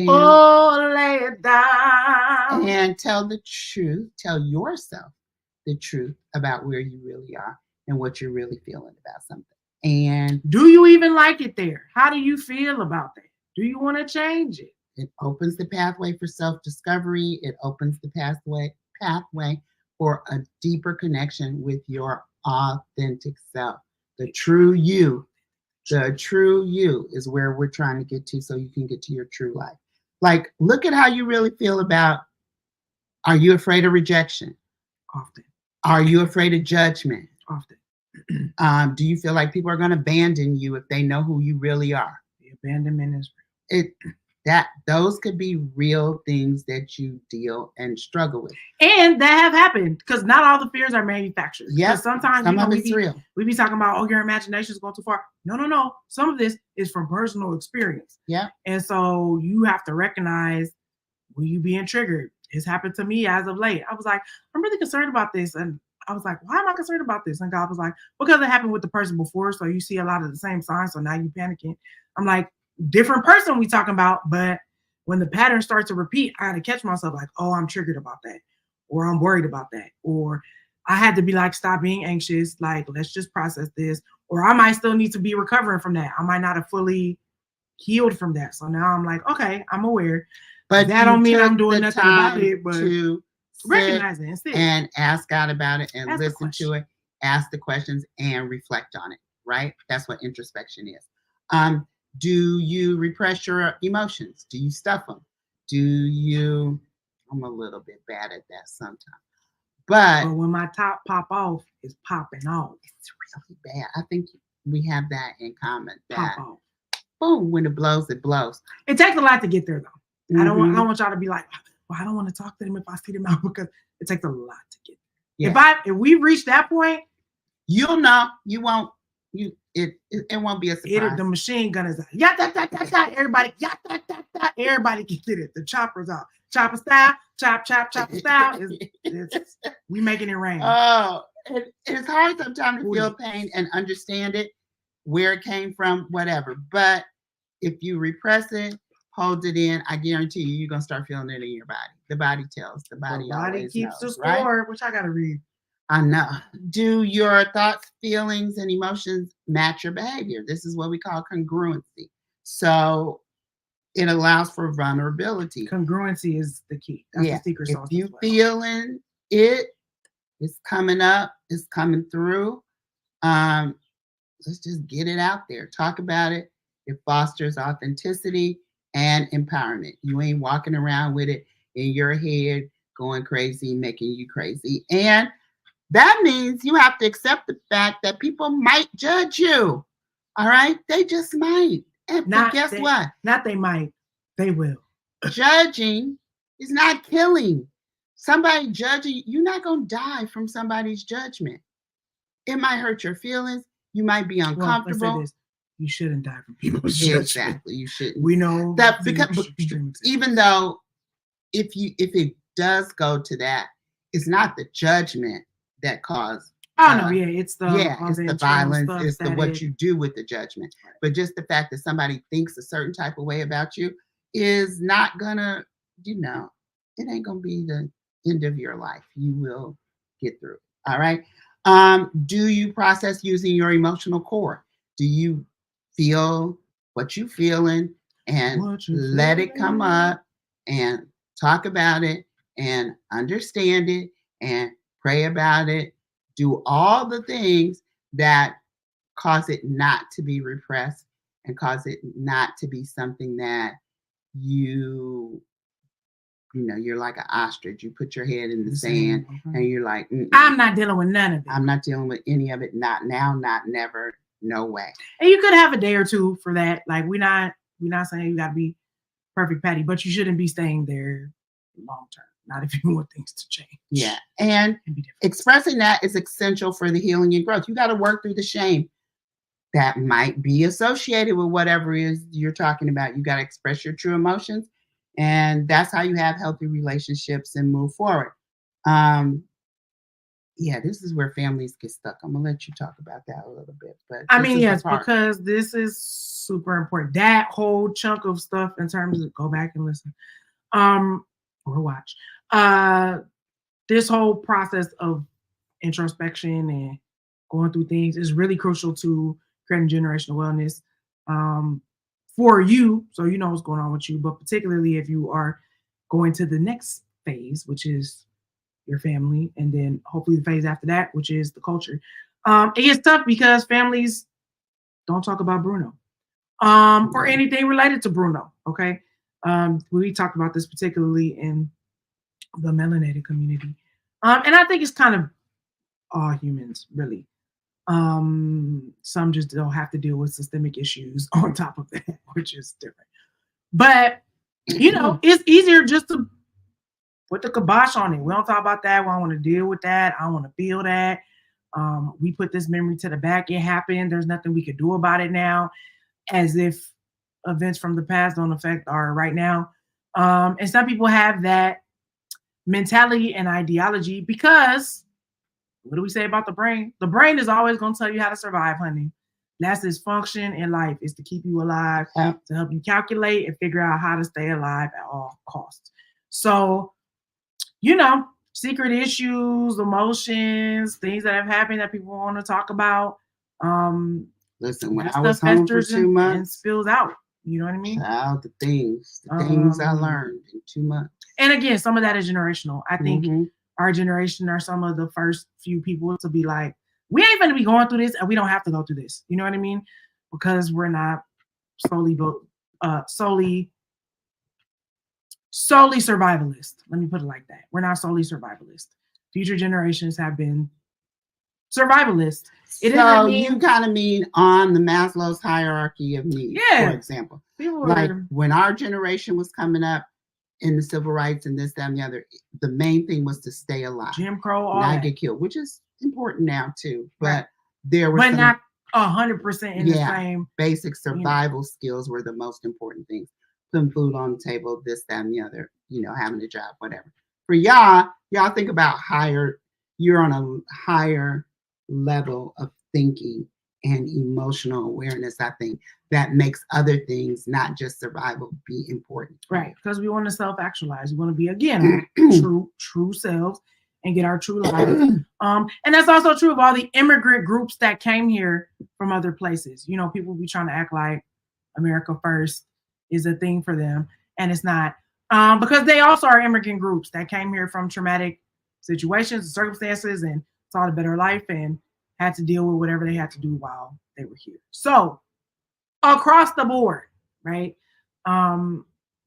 Oh, lay it down. And tell yourself the truth about where you really are and what you're really feeling about something. And do you even like it there? How do you feel about that? Do you want to change it? It opens the pathway for self-discovery. It opens the pathway for a deeper connection with your authentic self. The true you is where we're trying to get to so you can get to your true life. Like, look at how you really feel about, are you afraid of rejection? Often. Are you afraid of judgment? Often. Do you feel like people are going to abandon you if they know who you really are? The abandonment is real. Those could be real things that you deal and struggle with. And that have happened because not all the fears are manufactured. Yeah. Sometimes some of it's real. We be talking about, your imagination is going too far. No. Some of this is from personal experience. Yeah. And so you have to recognize when you being triggered. It's happened to me as of late. I was like, I'm really concerned about this. And I was like, why am I concerned about this? And God was like, because it happened with the person before. So you see a lot of the same signs. So now you panicking. I'm like, different person we talking about. But when the pattern starts to repeat, I had to catch myself like, oh, I'm triggered about that. Or I'm worried about that. Or I had to be like, stop being anxious. Like, let's just process this. Or I might still need to be recovering from that. I might not have fully healed from that. So now I'm like, okay, I'm aware. But that don't mean I'm doing nothing about it. But to recognize it instead. And ask God about it and listen to it. Ask the questions and reflect on it, right? That's what introspection is. Do you repress your emotions? Do you stuff them? I'm a little bit bad at that sometimes. But when my top pop off, it's popping off. It's really bad. I think we have that in common. Pop off. Boom, when it blows, it blows. It takes a lot to get there though. Mm-hmm. I don't want y'all to be like, well, I don't want to talk to them if I see them out because it takes a lot to get there. Yeah. If we reach that point, you'll know. You won't. It won't be a surprise. The machine gun is out. Everybody, everybody can get it. The chopper's out. Chopper style, chopper style. We making it rain. Oh, it's hard sometimes to feel pain and understand it, where it came from, whatever. But if you repress it, hold it in, I guarantee you're gonna start feeling it in your body. The body tells. The body always keeps knows, the score, right? Which I gotta read. I know. Do your thoughts, feelings, and emotions match your behavior? This is what we call congruency. So it allows for vulnerability. Congruency is the key. That's the secret sauce. If you feeling it, it's coming up, it's coming through. Let's just get it out there. Talk about it. It fosters authenticity and empowerment. You ain't walking around with it in your head, going crazy, making you crazy. And that means you have to accept the fact that people might judge you. All right? They just might. And guess what? Not they might. They will. Judging is not killing. Somebody judging, you're not going to die from somebody's judgment. It might hurt your feelings. You might be uncomfortable. Well, let's say this. You shouldn't die from people's judgment. Exactly. You shouldn't. We know that because even though if it does go to that, it's not the judgment that caused. It's the violence, it's the what you do with the judgment. But just the fact that somebody thinks a certain type of way about you is not gonna, it ain't gonna be the end of your life. You will get through it. All right. Do you process using your emotional core? Do you feel what you feeling and let it come up and talk about it and understand it and pray about it. Do all the things that cause it not to be repressed and cause it not to be something that you're like an ostrich. You put your head in the sand and you're like, I'm not dealing with none of it. I'm not dealing with any of it. Not now, not never, no way. And you could have a day or two for that. Like we're not saying you gotta be perfect Patty, but you shouldn't be staying there long term. Not if you want things to change. Yeah. And expressing that is essential for the healing and growth. You got to work through the shame that might be associated with whatever it is you're talking about. You got to express your true emotions. And that's how you have healthy relationships and move forward. Yeah, this is where families get stuck. I'm going to let you talk about that a little bit. But I mean, yes, because this is super important. That whole chunk of stuff in terms of go back and listen. Or watch. This whole process of introspection and going through things is really crucial to creating generational wellness for you, so you know what's going on with you, but particularly if you are going to the next phase, which is your family, and then hopefully the phase after that, which is the culture. It gets tough because families don't talk about Bruno or anything related to Bruno, okay? We talked about this particularly in the melanated community. And I think it's kind of all humans, really. Some just don't have to deal with systemic issues on top of that, which is different. But, it's easier just to put the kibosh on it. We don't talk about that. We don't want to deal with that. I don't want to feel that. We put this memory to the back. It happened. There's nothing we could do about it now, as if events from the past don't affect our right now. And some people have that mentality and ideology because what do we say about the brain? The brain is always going to tell you how to survive, honey. That's its function in life, is to keep you alive, to help you calculate and figure out how to stay alive at all costs. So, secret issues, emotions, things that have happened that people want to talk about. Listen, when I was home for 2 months, and spills out. You know what I mean? Child, the things I learned in 2 months. And again, some of that is generational. I think our generation are some of the first few people to be like, we ain't going to be going through this and we don't have to go through this. You know what I mean? Because we're not solely survivalist. Let me put it like that. We're not solely survivalist. Future generations have been survivalist. So you kind of mean on the Maslow's hierarchy of needs, for example. Like when our generation was coming up in the civil rights and this, that, and the other, the main thing was to stay alive. Jim Crow, all not that. Get killed, which is important now too. But there were not 100% in the same. Basic survival skills were the most important things. Putting food on the table, this, that, and the other, having a job, whatever. For y'all think about you're on a higher level of thinking and emotional awareness. I think that makes other things, not just survival, be important. Right, because we want to self-actualize. We want to be, again, true selves and get our true lives. And that's also true of all the immigrant groups that came here from other places. People be trying to act like America first is a thing for them, and it's not. Because they also are immigrant groups that came here from traumatic situations and circumstances and sought a better life and had to deal with whatever they had to do while they were here. So across the board, right?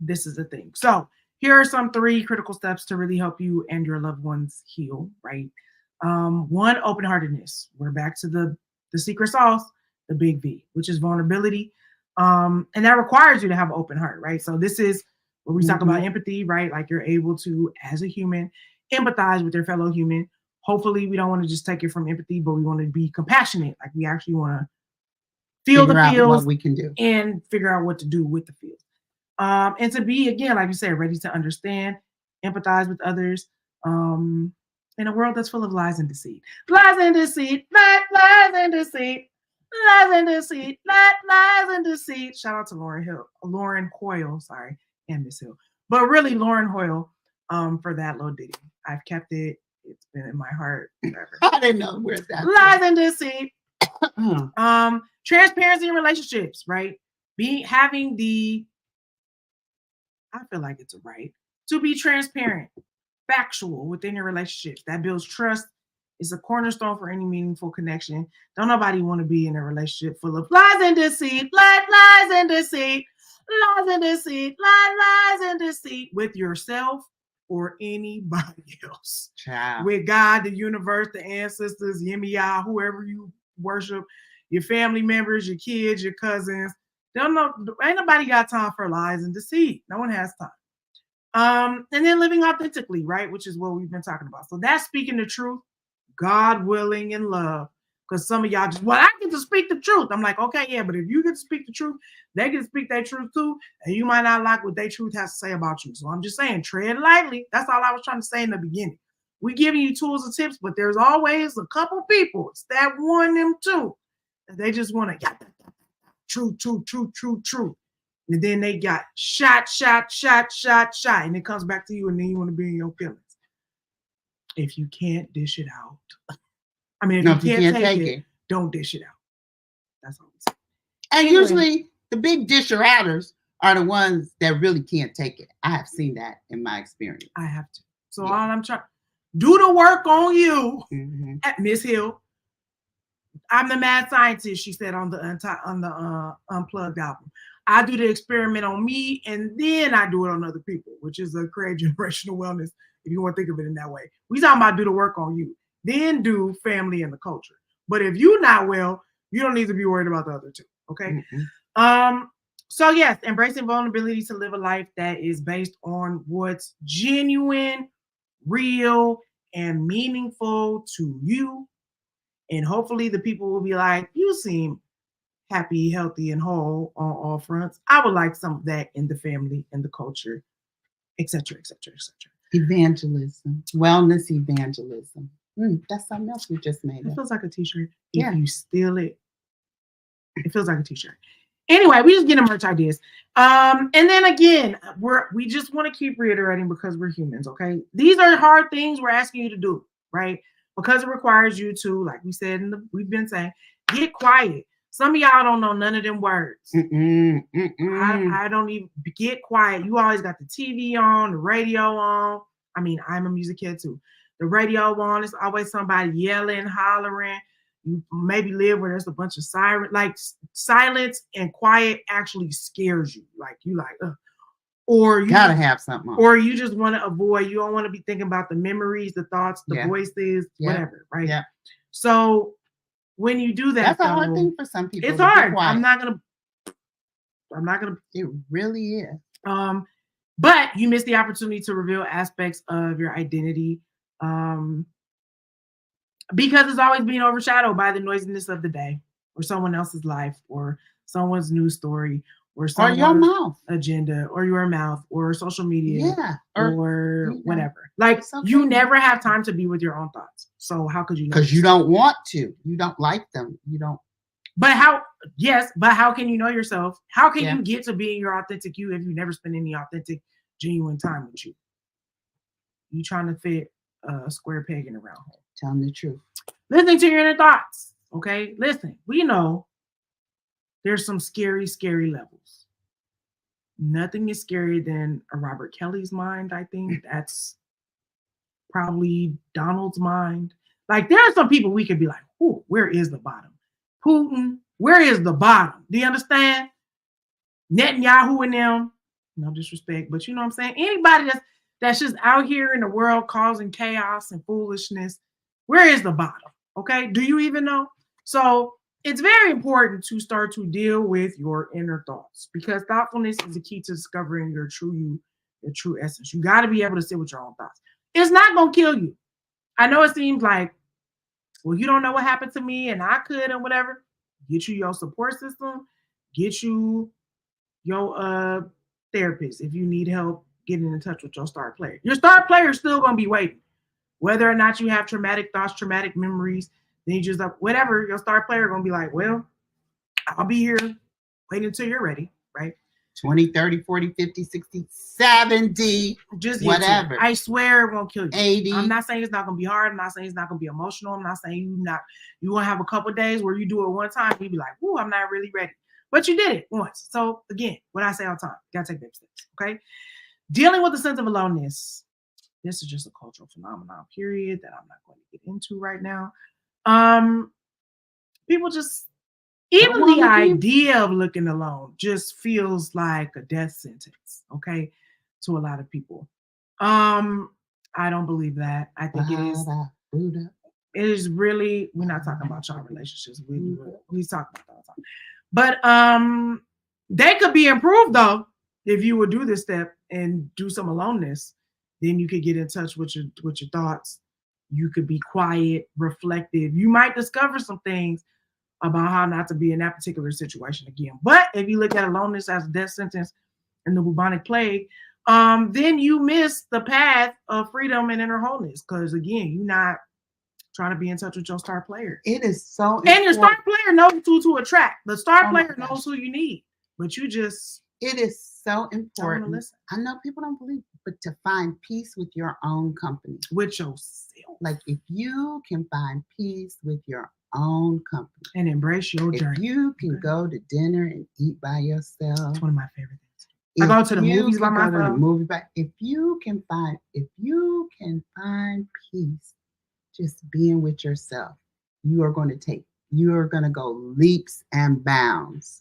This is the thing. So here are some 3 critical steps to really help you and your loved ones heal, right? 1, open-heartedness. We're back to the secret sauce, the big V, which is vulnerability. And that requires you to have an open heart, right? So this is where we talk about empathy, right? Like you're able to, as a human, empathize with your fellow human. Hopefully we don't want to just take it from empathy, but we want to be compassionate. Like we actually want to feel the feels, what we can do, and figure out what to do with the feels. And to be, again, like you said, ready to understand, empathize with others. In a world that's full of lies and deceit. Lies and deceit, lies and deceit, lies and deceit, lies and deceit. Shout out to Lauren Hoyle, and Miss Hill. But really Lauren Hoyle for that little ditty. I've kept it. It's been in my heart forever. I didn't know where that lies and deceit. Transparency in relationships, right? Having the I feel like it's a right to be transparent, factual within your relationships. That builds trust. It's a cornerstone for any meaningful connection. Don't nobody want to be in a relationship full of lies and deceit, lies and deceit, lies and deceit, lies and deceit with yourself or anybody else. Child. With God, the universe, the ancestors, Yemiya, whoever you worship, your family members, your kids, your cousins. Ain't nobody got time for lies and deceit. No one has time. And then living authentically, right? Which is what we've been talking about. So that's speaking the truth, God willing, and love. Because some of y'all just, well, I get to speak the truth. I'm like, okay, yeah, but if you get to speak the truth, they get to speak their truth too. And you might not like what their truth has to say about you. So I'm just saying, tread lightly. That's all I was trying to say in the beginning. We giving you tools and tips, but there's always a couple people. It's that one, them two. And they just want to, truth. And then they got shot. And it comes back to you, and then you want to be in your feelings. If you can't dish it out. I mean, if you can't take it, don't dish it out. That's all I'm saying. And usually the big disher-outers are the ones that really can't take it. I have seen that in my experience. I have to. So all I'm trying, do the work on you, at Miss Hill. I'm the mad scientist, she said on the Unplugged album. I do the experiment on me, and then I do it on other people, which is a Create Generational Wellness, if you want to think of it in that way. We talking about do the work on you, then do family and the culture. But if you're not well, you don't need to be worried about the other two, okay? So yes, embracing vulnerability to live a life that is based on what's genuine, real, and meaningful to you. And hopefully the people will be like, you seem happy, healthy, and whole on all fronts. I would like some of that in the family and the culture, etc., etc., etc. Evangelism, wellness evangelism. That's something else we just made. It feels like a t-shirt. Yeah. If you steal it, it feels like a t-shirt. Anyway, we just getting merch ideas. And then again, we just want to keep reiterating because we're humans, okay? These are hard things we're asking you to do, right? Because it requires you to, like we said, we've been saying, get quiet. Some of y'all don't know none of them words. I don't even get quiet. You always got the TV on, the radio on. I mean, I'm a music kid too. The radio on, it's always somebody yelling, hollering. You maybe live where there's a bunch of siren, like silence and quiet actually scares you. Like you like, or you gotta have something on. Or you just want to avoid. You don't want to be thinking about the memories, the thoughts, the voices, whatever, right? Yeah. So when you do that, that's a hard thing for some people. It's hard. I'm not gonna. It really is. But you miss the opportunity to reveal aspects of your identity, because it's always being overshadowed by the noisiness of the day, or someone else's life, or someone's news story, or your mouth agenda, or your mouth, or social media, or whatever. Like okay. You never have time to be with your own thoughts. So how could you? Because you don't want to. You don't like them. You don't. But how? Yes, but how can you know yourself? How can you get to being your authentic you if you never spend any authentic, genuine time with you? You trying to fit a square peg in a round hole. Telling the truth. Listening to your inner thoughts. Okay, listen. We know there's some scary, scary levels. Nothing is scarier than a Robert Kelly's mind. I think that's probably Donald's mind. Like there are some people we could be like, "Ooh, where is the bottom?" Putin, where is the bottom? Do you understand? Netanyahu and them, no disrespect, but you know what I'm saying? Anybody that's just out here in the world causing chaos and foolishness, where is the bottom? Okay, do you even know? So it's very important to start to deal with your inner thoughts, because thoughtfulness is the key to discovering your true you, your true essence. You got to be able to sit with your own thoughts. It's not going to kill you. I know it seems like, well, you don't know what happened to me and I could and whatever. Get you your support system. Get you your therapist if you need help getting in touch with your star player. Your star player is still going to be waiting. Whether or not you have traumatic thoughts, traumatic memories, then you just, whatever, your star player going to be like, well, I'll be here waiting until you're ready, right? 20, 30, 40, 50, 60, 70, just whatever. I swear it won't kill you. 80. I'm not saying it's not going to be hard. I'm not saying it's not going to be emotional. I'm not saying you want to have a couple of days where you do it one time and you be like, ooh, I'm not really ready. But you did it once. So again, what I say all the time, you got to take baby steps, okay? Dealing with a sense of aloneness. This is just a cultural phenomenon, period, that I'm not going to get into right now. People just, even the idea of looking alone just feels like a death sentence, okay, to a lot of people. I don't believe that. I think it is really, we're not talking about child relationships. We talk about that all the time. But they could be improved though if you would do this step and do some aloneness. Then you could get in touch with your thoughts. You could be quiet, reflective. You might discover some things about how not to be in that particular situation again. But if you look at aloneness as a death sentence in the bubonic plague, then you miss the path of freedom and inner wholeness. Because again, you're not trying to be in touch with your star player. It is so important. And your star player knows who to attract. The star player knows who you need. But you just... It is so important. I know people don't believe it, but to find peace with your own company. With yourself. Like if you can find peace with your own company. And embrace your journey. If you can go to dinner and eat by yourself. It's one of my favorite things. I go to the movies by myself. If you can find peace just being with yourself, you are going to go leaps and bounds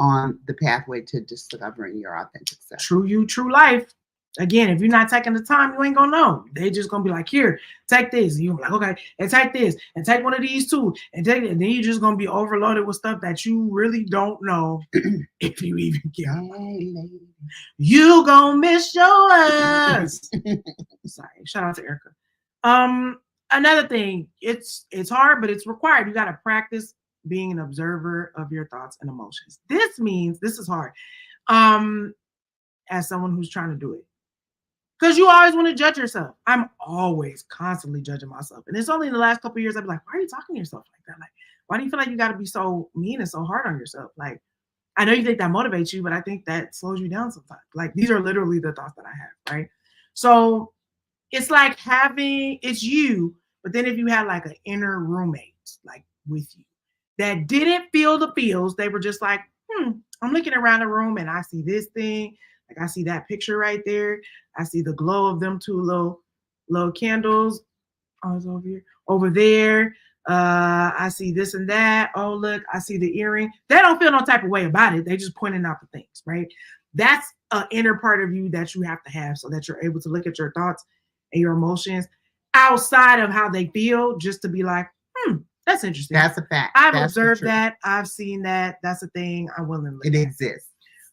on the pathway to discovering your authentic self. True you, true life. Again, if you're not taking the time, you ain't gonna know. They just gonna be like, here, take this. And you're like, okay, and take this, and take one of these too, and take it. And then you're just gonna be overloaded with stuff that you really don't know if you even care. You gonna miss yours. Sorry, shout out to Erica. Another thing, it's hard, but it's required. You gotta practice being an observer of your thoughts and emotions. This means this is hard. As someone who's trying to do it. Because you always want to judge yourself. I'm always constantly judging myself. And it's only in the last couple of years I'd be like, why are you talking to yourself like that? Like, why do you feel like you got to be so mean and so hard on yourself? Like, I know you think that motivates you, but I think that slows you down sometimes. Like, these are literally the thoughts that I have, right? So it's like it's you, but then if you had like an inner roommate, like with you, that didn't feel the feels, they were just like, I'm looking around the room and I see this thing. Like I see that picture right there. I see the glow of them two little candles. Oh, it's over here. Over there. I see this and that. Oh, look, I see the earring. They don't feel no type of way about it. They just pointing out the things, right? That's an inner part of you that you have to have so that you're able to look at your thoughts and your emotions outside of how they feel, just to be like, that's interesting. That's a fact. I've observed that. I've seen that. That's a thing. I'm willing to look at. It exists.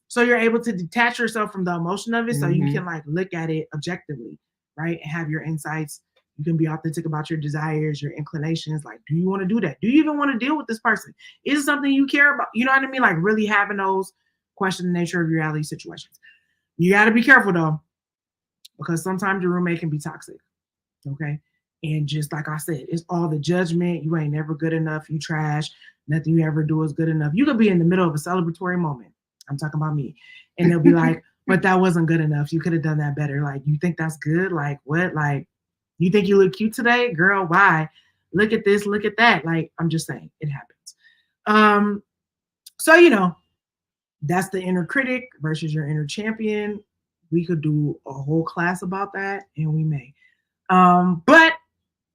So you're able to detach yourself from the emotion of it, so you can like look at it objectively, right? And have your insights. You can be authentic about your desires, your inclinations. Like, do you want to do that? Do you even want to deal with this person? Is it something you care about? You know what I mean? Like really having those question the nature of your reality situations. You got to be careful though, because sometimes your roommate can be toxic. Okay. And just like I said, it's all the judgment. You ain't never good enough. You trash. Nothing you ever do is good enough. You could be in the middle of a celebratory moment. I'm talking about me. And they'll be like, but that wasn't good enough. You could have done that better. Like, you think that's good? Like, what? Like, you think you look cute today? Girl, why? Look at this, look at that. Like, I'm just saying, it happens. So, that's the inner critic versus your inner champion. We could do a whole class about that, and we may. But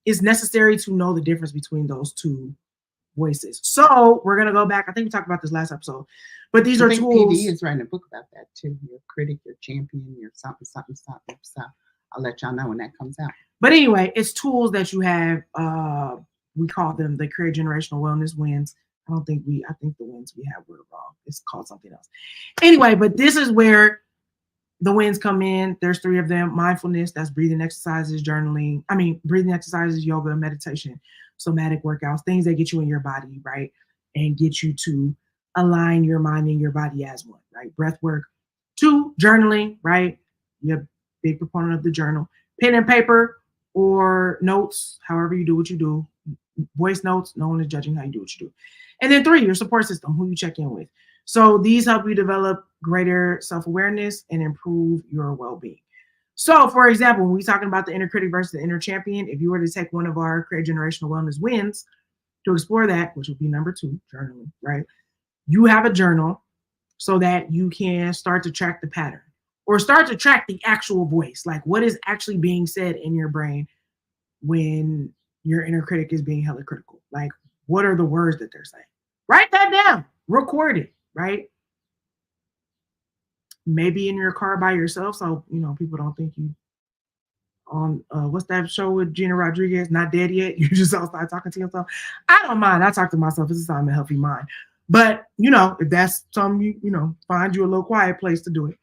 it's necessary to know the difference between those two voices. So we're gonna go back. I think we talked about this last episode, but these are tools. PD is writing a book about that too. Your critic, your champion, your something. So I'll let y'all know when that comes out. But anyway, it's tools that you have. We call them the Create Generational Wellness Wins. I think the wins we have were wrong. It's called something else. Anyway, but this is where the wins come in. There's 3 of them. Mindfulness, that's breathing exercises, journaling. Breathing exercises, yoga, meditation, somatic workouts, things that get you in your body, right? And get you to align your mind and your body as one, right? Breath work. 2, journaling, right? You're a big proponent of the journal. Pen and paper or notes, however you do what you do. Voice notes, no one is judging how you do what you do. And then 3, your support system, who you check in with. So these help you develop greater self-awareness and improve your well-being. So, for example, when we're talking about the inner critic versus the inner champion, if you were to take one of our Create Generational Wellness Wins to explore that, which would be number 2, journaling, right? You have a journal so that you can start to track the pattern. or start to track the actual voice, like what is actually being said in your brain when your inner critic is being hella critical. Like, what are the words that they're saying? Write that down, record it, right? Maybe in your car by yourself, so people don't think you on what's that show with Gina Rodriguez, Not Dead Yet. You just outside talking to yourself. I don't mind. I talk to myself. This is how I'm a healthy mind. But if that's something find you a little quiet place to do it.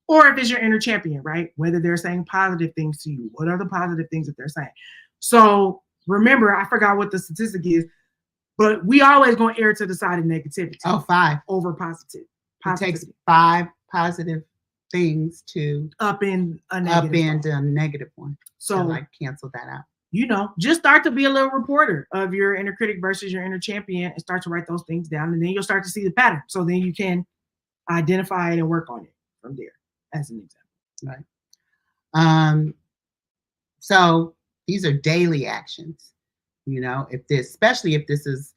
Or if it's your inner champion, right? Whether they're saying positive things to you, what are the positive things that they're saying? So remember, I forgot what the statistic is, but we always going to err to the side of negativity. Oh, 5 over positive. It takes 5 positive things to upend a negative one. So like cancel that out. Just start to be a little reporter of your inner critic versus your inner champion and start to write those things down. And then you'll start to see the pattern. So then you can identify it and work on it from there, as an example. Right. So these are daily actions. Especially if this is,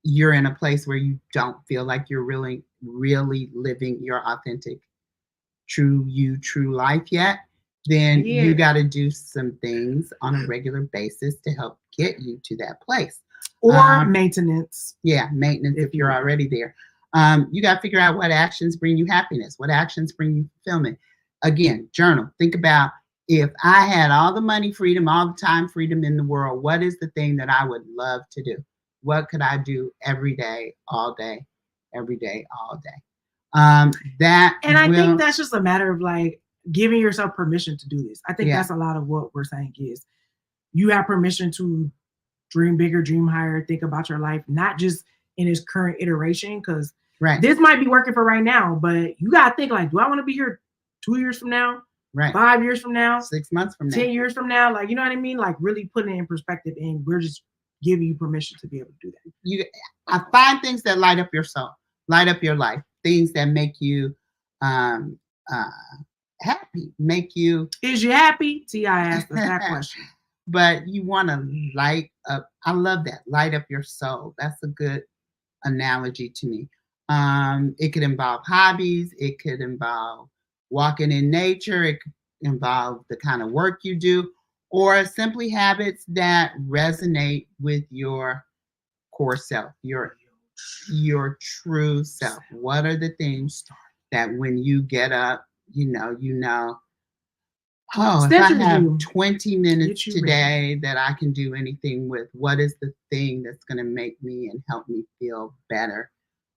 you're in a place where you don't feel like you're really living your authentic, true life yet, then you got to do some things on a regular basis to help get you to that place. Or maintenance. Yeah, maintenance if you're already there. You got to figure out what actions bring you happiness, what actions bring you fulfillment. Again, journal. Think about, if I had all the money freedom, all the time freedom in the world, what is the thing that I would love to do? What could I do every day, all day, every day, all day? I think that's just a matter of like giving yourself permission to do this. I think that's a lot of what we're saying is you have permission to dream bigger, dream higher, think about your life, not just in its current iteration, because this might be working for right now, but you got to think like, do I want to be here 2 years from now? Right. 5 years from now? 6 months from now? 10 years from now? Like, you know what I mean? Like really putting it in perspective, and we're just giving you permission to be able to do that. I find things that light up your soul, light up your life, things that make you happy, make you. Is you happy? T.I. asked us that question. But you want to light up. I love that. Light up your soul. That's a good analogy to me. It could involve hobbies. It could involve walking in nature. It could involve the kind of work you do, or simply habits that resonate with your core self, your true self. What are the things that when you get up, if I have 20 minutes today that I can do anything with, what is the thing that's going to make me and help me feel better,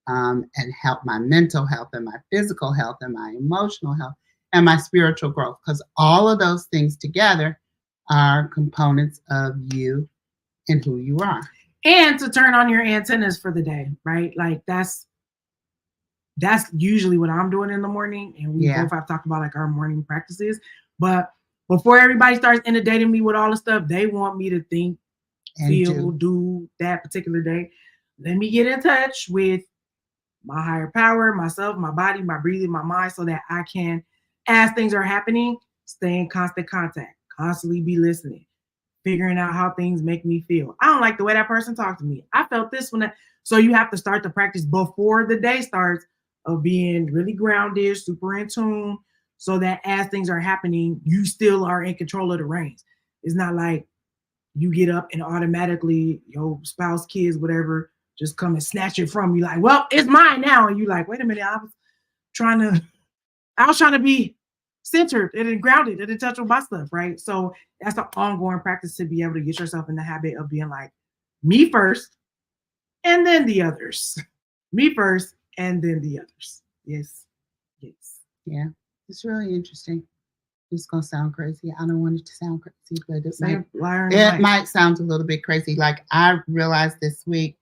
and help my mental health and my physical health and my emotional health and my spiritual growth? Because all of those things together are components of you and who you are. And to turn on your antennas for the day, right? Like that's usually what I'm doing in the morning. And we both have talked about like our morning practices. But before everybody starts inundating me with all the stuff they want me to think, feel, do that particular day, let me get in touch with my higher power, myself, my body, my breathing, my mind, so that I can, as things are happening, stay in constant contact, constantly be listening, figuring out how things make me feel. I don't like the way that person talked to me. I felt this one. So you have to start the practice before the day starts of being really grounded, super in tune, so that as things are happening, you still are in control of the reins. It's not like you get up and automatically your spouse, kids, whatever, just come and snatch it from you. Like, well, it's mine now. And you're like, wait a minute, I was trying to be centered and grounded and in touch with my stuff, right? So that's an ongoing practice to be able to get yourself in the habit of being like, me first, and then the others. Me first, and then the others. Yes. Yeah, it's really interesting. It's going to sound crazy. I don't want it to sound crazy, but it might sound a little bit crazy. Like I realized this week,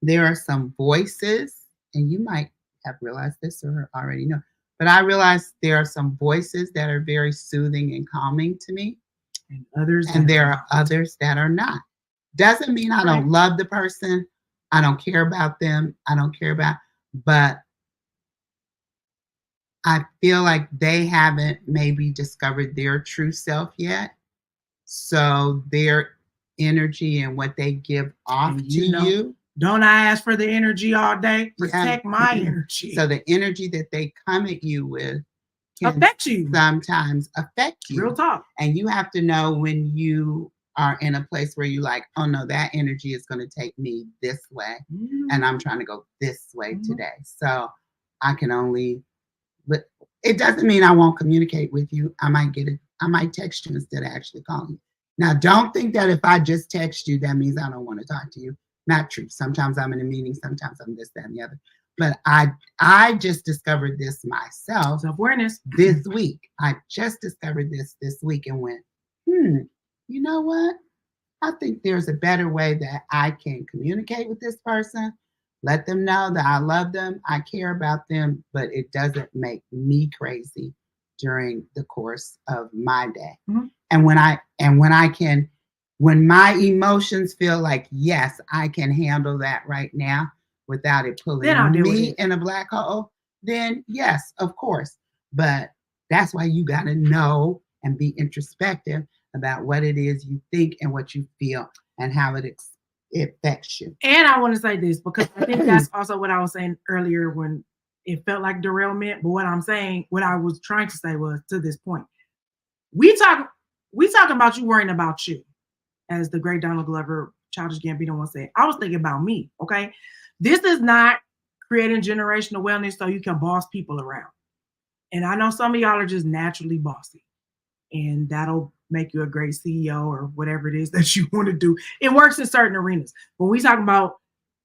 there are some voices, and you might have realized this or already know, but I realized there are some voices that are very soothing and calming to me, and there are others that are not. Doesn't mean I don't love the person. I don't care about them. But I feel like they haven't maybe discovered their true self yet. So their energy and what they give off to you. Don't I ask for the energy all day? Protect my energy. So the energy that they come at you with can affect you. sometimes affect you. Real talk. And you have to know when you are in a place where you like, oh no, that energy is going to take me this way. And I'm trying to go this way today. So I can only, but it doesn't mean I won't communicate with you. I might text you instead of actually calling you. Now, don't think that if I just text you, that means I don't want to talk to you. Not true. Sometimes I'm in a meeting, sometimes I'm this, that, and the other. But I just discovered this myself. Self-awareness. This week. I just discovered this week and went, you know what? I think there's a better way that I can communicate with this person, let them know that I love them, I care about them, but it doesn't make me crazy during the course of my day. And when my emotions feel like, yes, I can handle that right now without it pulling me in a black hole, then yes, of course. But that's why you got to know and be introspective about what it is you think and what you feel and how it affects you. And I want to say this because I think that's also what I was saying earlier when it felt like derailment. But what I was trying to say was, to this point, we talking about you worrying about you, as the great Donald Glover, Childish Gambino once said. I was thinking about me. Okay, this is not creating generational wellness so you can boss people around. And I know some of y'all are just naturally bossy, and that'll make you a great CEO or whatever it is that you want to do. It works in certain arenas. When we talk about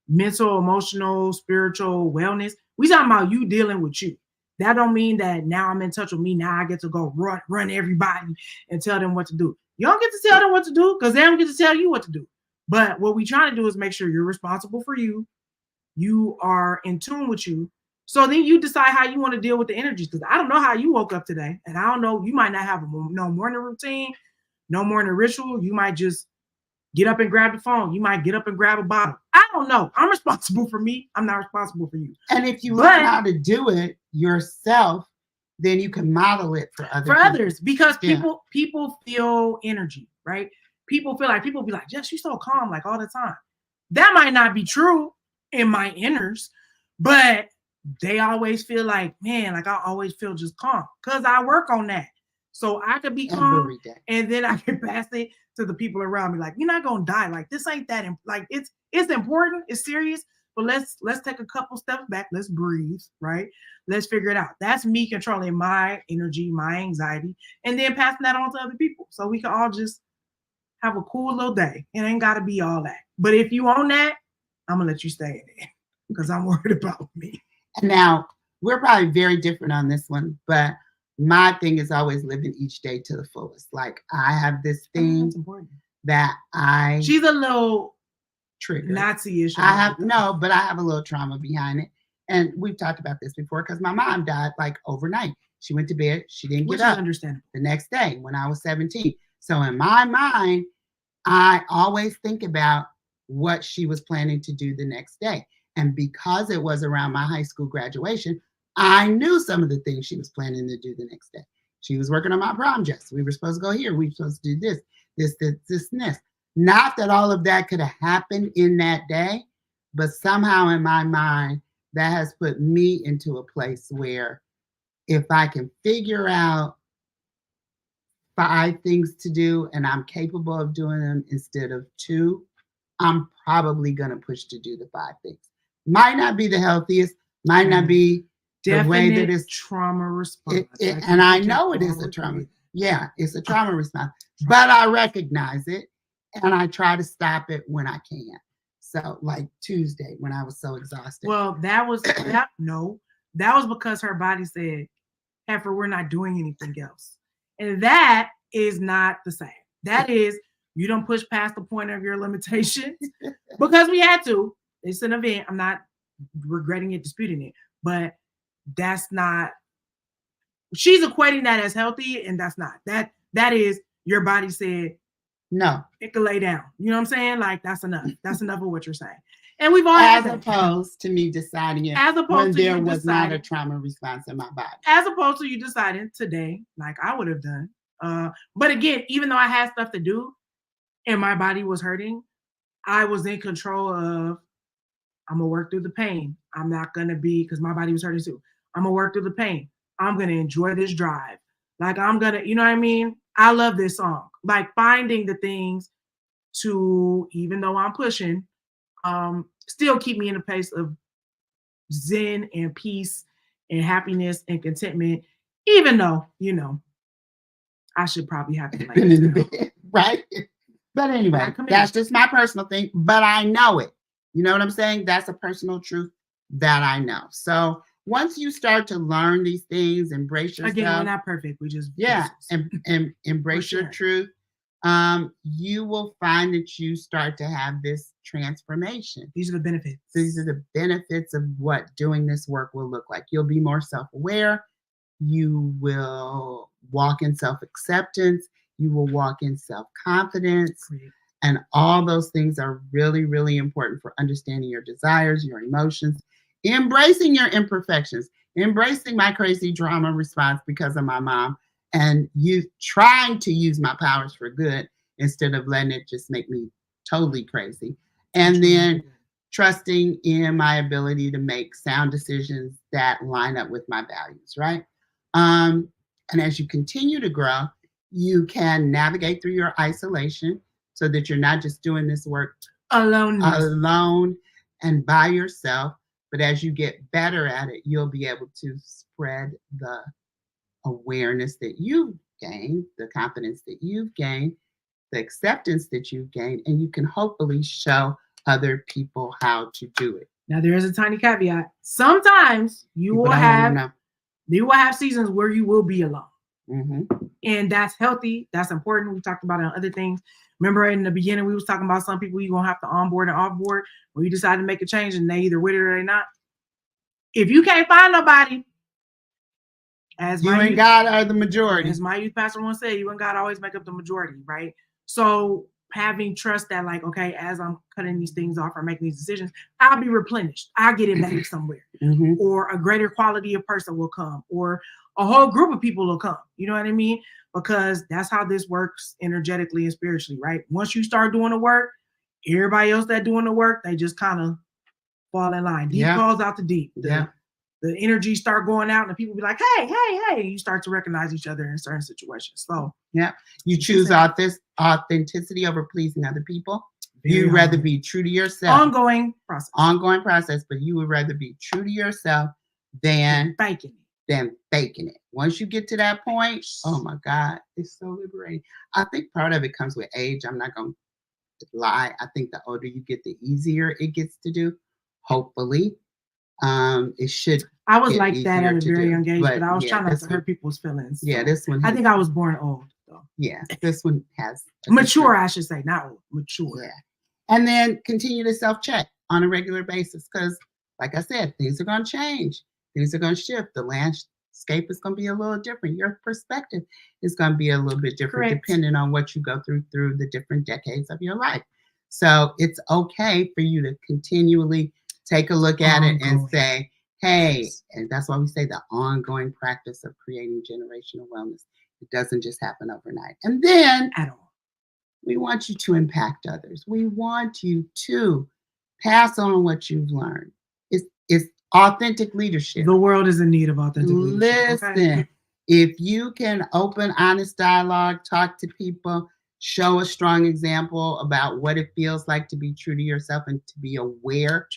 mental, emotional, spiritual wellness, we talking about you dealing with you. That don't mean that now I'm in touch with me. Now I get to go run everybody and tell them what to do. You don't get to tell them what to do because they don't get to tell you what to do. But what we trying to do is make sure you're responsible for you. You are in tune with you. So then you decide how you want to deal with the energies. Because I don't know how you woke up today. And I don't know, you might not have no morning routine, no morning ritual. You might just get up and grab the phone. You might get up and grab a bottle. I don't know. I'm responsible for me. I'm not responsible for you. And if you learn how to do it yourself, then you can model it for others. Because people feel energy, right? People be like, Jess, you're so calm like all the time. That might not be true in my inners, but they always feel like, man, like I always feel just calm because I work on that. So I could be calm and then I can pass it to the people around me. Like, you're not going to die. Like, this ain't that. Like, it's important. It's serious. But let's take a couple steps back. Let's breathe, right? Let's figure it out. That's me controlling my energy, my anxiety, and then passing that on to other people. So we can all just have a cool little day. It ain't got to be all that. But if you own that, I'm going to let you stay in it because I'm worried about me. Now, we're probably very different on this one, but my thing is always living each day to the fullest. Like, I have this thing that she's a little triggered. Nazi-ish. I have a little trauma behind it. And we've talked about this before because my mom died like overnight. She went to bed. She didn't get up the next day when I was 17. So in my mind, I always think about what she was planning to do the next day. And because it was around my high school graduation, I knew some of the things she was planning to do the next day. She was working on my prom dress. We were supposed to go here. We were supposed to do this, and this. Not that all of that could have happened in that day, but somehow in my mind, that has put me into a place where if I can figure out 5 things to do and I'm capable of doing them instead of 2, I'm probably going to push to do the 5 things. Might not be the healthiest, might not be the way that it's trauma response. And I know it is a trauma. Yeah, it's a trauma response. But I recognize it and I try to stop it when I can. So like Tuesday when I was so exhausted. Well, that was because her body said, Heifer, we're not doing anything else. And that is not the same. That is, you don't push past the point of your limitations because we had to. It's an event. I'm not regretting it, disputing it, but that's not, she's equating that as healthy, and that's not. That is, your body said, no, it can lay down. You know what I'm saying? Like, that's enough. That's enough of what you're saying. And we've all as opposed to me deciding it when there was not a trauma response in my body. As opposed to you deciding today, like I would have done. But again, even though I had stuff to do and my body was hurting, I was in control of, I'm going to work through the pain. I'm not going to be, because my body was hurting too. I'm going to work through the pain. I'm going to enjoy this drive. Like I'm going to, you know what I mean? I love this song. Like finding the things to, even though I'm pushing, still keep me in a place of zen and peace and happiness and contentment, even though, I should probably have to been in the bed, right? But anyway, that's just my personal thing, but I know it. You know what I'm saying? That's a personal truth that I know. So once you start to learn these things, embrace yourself. Again, we're not perfect. We just and embrace your truth. You will find that you start to have this transformation. These are the benefits. These are the benefits of what doing this work will look like. You'll be more self-aware. You will walk in self-acceptance. You will walk in self-confidence. And all those things are really, really important for understanding your desires, your emotions, embracing your imperfections, embracing my crazy drama response because of my mom, and you trying to use my powers for good instead of letting it just make me totally crazy. And then trusting in my ability to make sound decisions that line up with my values, right? And as you continue to grow, you can navigate through your isolation so that you're not just doing this work alone and by yourself. But as you get better at it, you'll be able to spread the awareness that you've gained, the confidence that you've gained, the acceptance that you've gained, and you can hopefully show other people how to do it. Now, there is a tiny caveat. Sometimes you will have seasons where you will be alone. Mm-hmm. And that's healthy. That's important. We talked about it on other things. Remember in the beginning, we was talking about some people you're going to have to onboard and offboard when you decide to make a change and they either with it or they not. If you can't find nobody, you and God are the majority. As my youth pastor once said, you and God always make up the majority, right? So having trust that like, okay, as I'm cutting these things off or making these decisions, I'll be replenished. I'll get it back somewhere. Mm-hmm. Or a greater quality of person will come, or a whole group of people will come. You know what I mean? Because that's how this works energetically and spiritually, right? Once you start doing the work, everybody else that doing the work, they just kind of fall in line. Deep calls out to deep. The energy start going out and people be like, hey, you start to recognize each other in certain situations. So you choose authenticity over pleasing other people. You'd rather be true to yourself. Ongoing process, but you would rather be true to yourself than faking it. Once you get to that point, oh my God, it's so liberating. I think part of it comes with age. I'm not going to lie. I think the older you get, the easier it gets to do. Hopefully. It should. I was like that at a very young age, but I was trying not to hurt people's feelings. So. Yeah, this one. I think I was born old, though. Yeah, this one has mature. I should say, not old, mature. Yeah, and then continue to self-check on a regular basis because, like I said, things are going to change. Things are going to shift. The landscape is going to be a little different. Your perspective is going to be a little bit different depending on what you go through the different decades of your life. So it's okay for you to continually take a look at it and say, hey, and that's why we say the ongoing practice of creating generational wellness. It doesn't just happen overnight. And then at all, we want you to impact others. We want you to pass on what you've learned. It's authentic leadership. The world is in need of authentic leadership. Listen, if you can open, honest dialogue, talk to people, show a strong example about what it feels like to be true to yourself and to be aware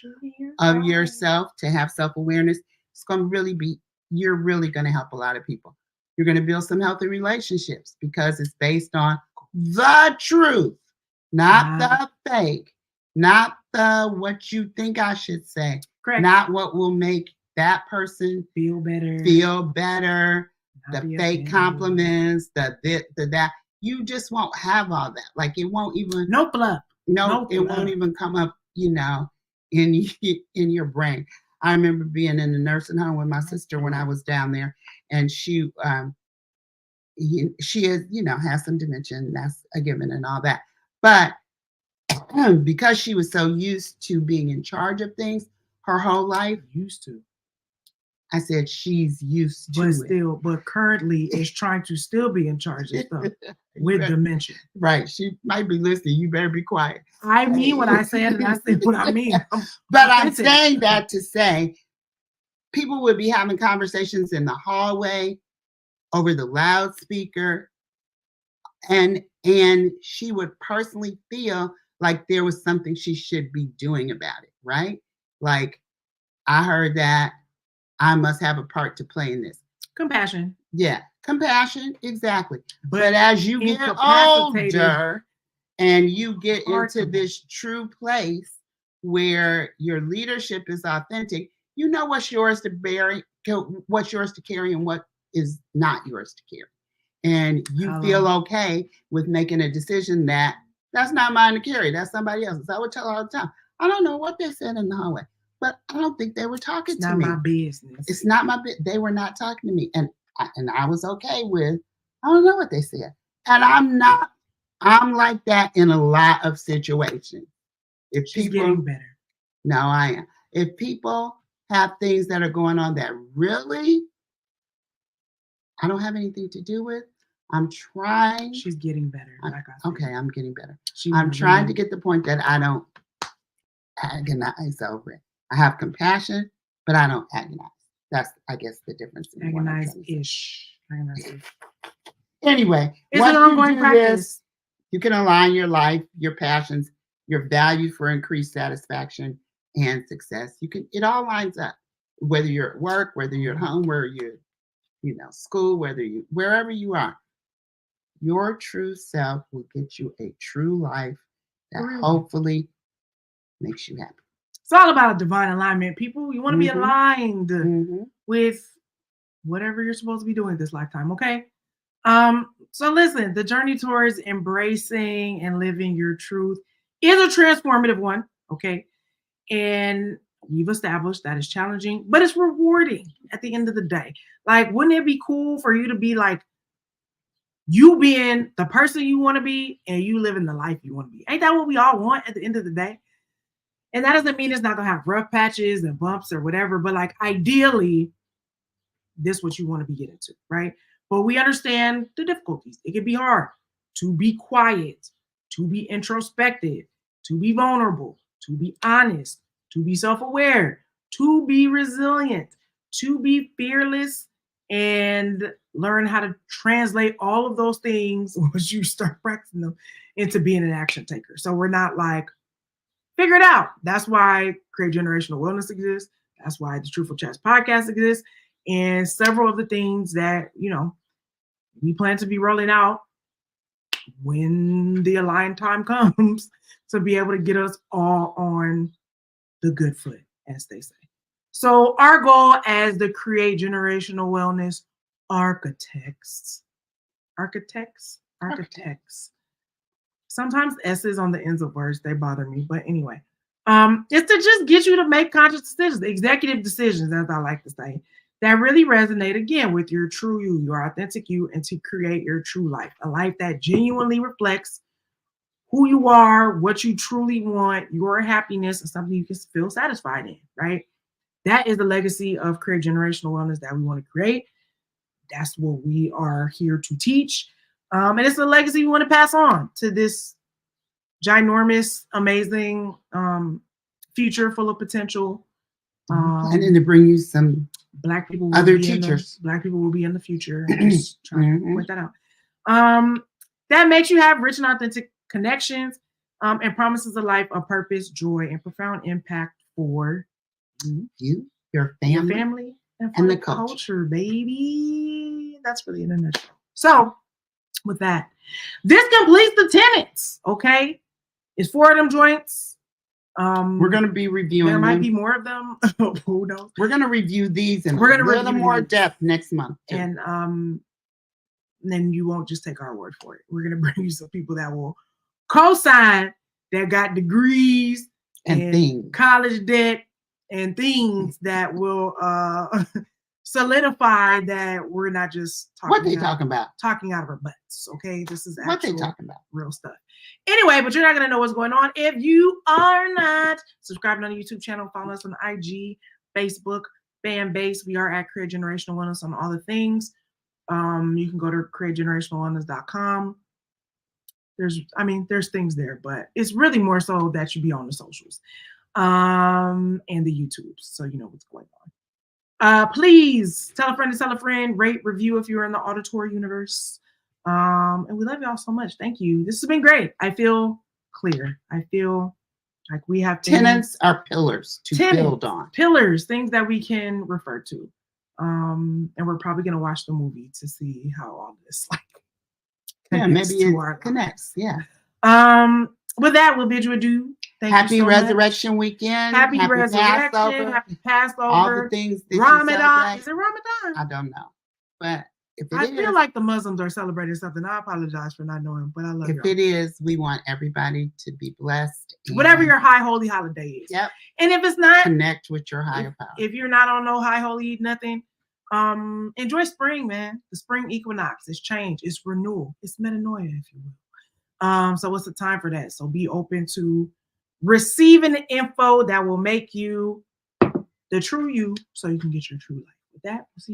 of yourself, to have self-awareness, it's going to really be, you're really going to help a lot of people. You're going to build some healthy relationships because it's based on the truth, not the fake, not the what you think I should say, not what will make that person feel better, the fake compliments, the that. You just won't have all that. Like it won't even. No fluff. It won't even come up, in your brain. I remember being in the nursing home with my sister when I was down there, and she is, has some dementia, and that's a given and all that. But because she was so used to being in charge of things her whole life, I said she's used to it. But currently is trying to still be in charge of stuff with dementia. Right. She might be listening. You better be quiet. I mean what I said, and I said what I mean. But I'm saying that to say people would be having conversations in the hallway over the loudspeaker, and she would personally feel like there was something she should be doing about it, right? Like, I heard that, I must have a part to play in this. Compassion. Yeah, compassion, exactly. But as you get older and you get into this true place where your leadership is authentic, you know what's yours to bear, what's yours to carry, and what is not yours to carry. And you feel okay with making a decision that that's not mine to carry, that's somebody else's. I would tell her all the time, I don't know what they said in the hallway, but I don't think they were talking to me. It's not my business. It's not my business. They were not talking to me. And I was okay with, I don't know what they said. And I'm like that in a lot of situations. If She's people, getting better. No, I am. If people have things that are going on that really I don't have anything to do with, I'm trying. She's getting better. Okay, I'm getting better. I'm trying to get the point that I don't agonize over it. I have compassion, but I don't agonize. That's, I guess, the difference. Agonize-ish. Anyway, it's an ongoing practice. You can align your life, your passions, your value for increased satisfaction and success. It all lines up. Whether you're at work, whether you're at home, where you're, school, wherever you are, your true self will get you a true life that hopefully makes you happy. It's all about divine alignment, people. You want to be aligned with whatever you're supposed to be doing this lifetime, okay? So listen, the journey towards embracing and living your truth is a transformative one, okay? And we've established that it's challenging, but it's rewarding at the end of the day. Like, wouldn't it be cool for you to be like, you being the person you want to be and you living the life you want to be? Ain't that what we all want at the end of the day? And that doesn't mean it's not gonna have rough patches and bumps or whatever, but like, ideally, this is what you want to be getting to, right? But we understand the difficulties. It can be hard to be quiet, to be introspective, to be vulnerable, to be honest, to be self-aware, to be resilient, to be fearless, and learn how to translate all of those things once you start practicing them into being an action taker. So we're not like, figure it out. That's why Create Generational Wellness exists. That's why the Truthful Chats podcast exists. And several of the things that, we plan to be rolling out when the aligned time comes to be able to get us all on the good foot, as they say. So our goal as the Create Generational Wellness architects. Sometimes S's on the ends of words, they bother me. But anyway, it's to just get you to make conscious decisions, executive decisions, as I like to say, that really resonate, again, with your true you, your authentic you, and to create your true life, a life that genuinely reflects who you are, what you truly want, your happiness, and something you can feel satisfied in, right? That is the legacy of Create Generational Wellness that we want to create. That's what we are here to teach. And it's a legacy we want to pass on to this ginormous, amazing future full of potential. And then to bring you some Black people, other teachers. Black people will be in the future. I'm just trying to point that out. That makes you have rich and authentic connections, and promises a life of purpose, joy, and profound impact for you, your family, and the culture, baby. That's really in a nutshell. So, with that, this completes the tenets. Okay, it's 4 of them joints. We're going to be reviewing. There might be more of them. Who knows? We're going to review these in a little more depth next month. Too. And then you won't just take our word for it. We're going to bring you some people that will co-sign, that got degrees and things, college debt and things that will solidify that we're not just talking talking out of our butts. Okay, this is actual what they talking about, real stuff. Anyway, but you're not gonna know what's going on if you are not subscribing on the YouTube channel. Follow us on IG, Facebook, fan base. We are at Create Generational Wellness on all the things. You can go to creategenerationalwellness.com. There's things there, but it's really more so that you be on the socials and the YouTubes, so you know what's going on. Please tell a friend to tell a friend, rate, review if you're in the auditory universe. And we love y'all so much. Thank you. This has been great. I feel clear. I feel like we have tenets are pillars to build on. Pillars, things that we can refer to. And we're probably gonna watch the movie to see how all this maybe it connects. Yeah. With that, we'll bid you adieu. Happy Resurrection Weekend. Happy Resurrection. Passover. Happy Passover. All the things that Ramadan. Is it Ramadan? I don't know. But if I feel like the Muslims are celebrating something. I apologize for not knowing, but I love you. If it is, we want everybody to be blessed. Whatever your high holy holiday is. Yep. And if it's not, connect with your higher power. If you're not on no high holy nothing, enjoy spring, man. The spring equinox. It's change. It's renewal. It's metanoia, if you will. So it's the time for that. So be open to receiving the info that will make you the true you so you can get your true life. With that, we'll see you.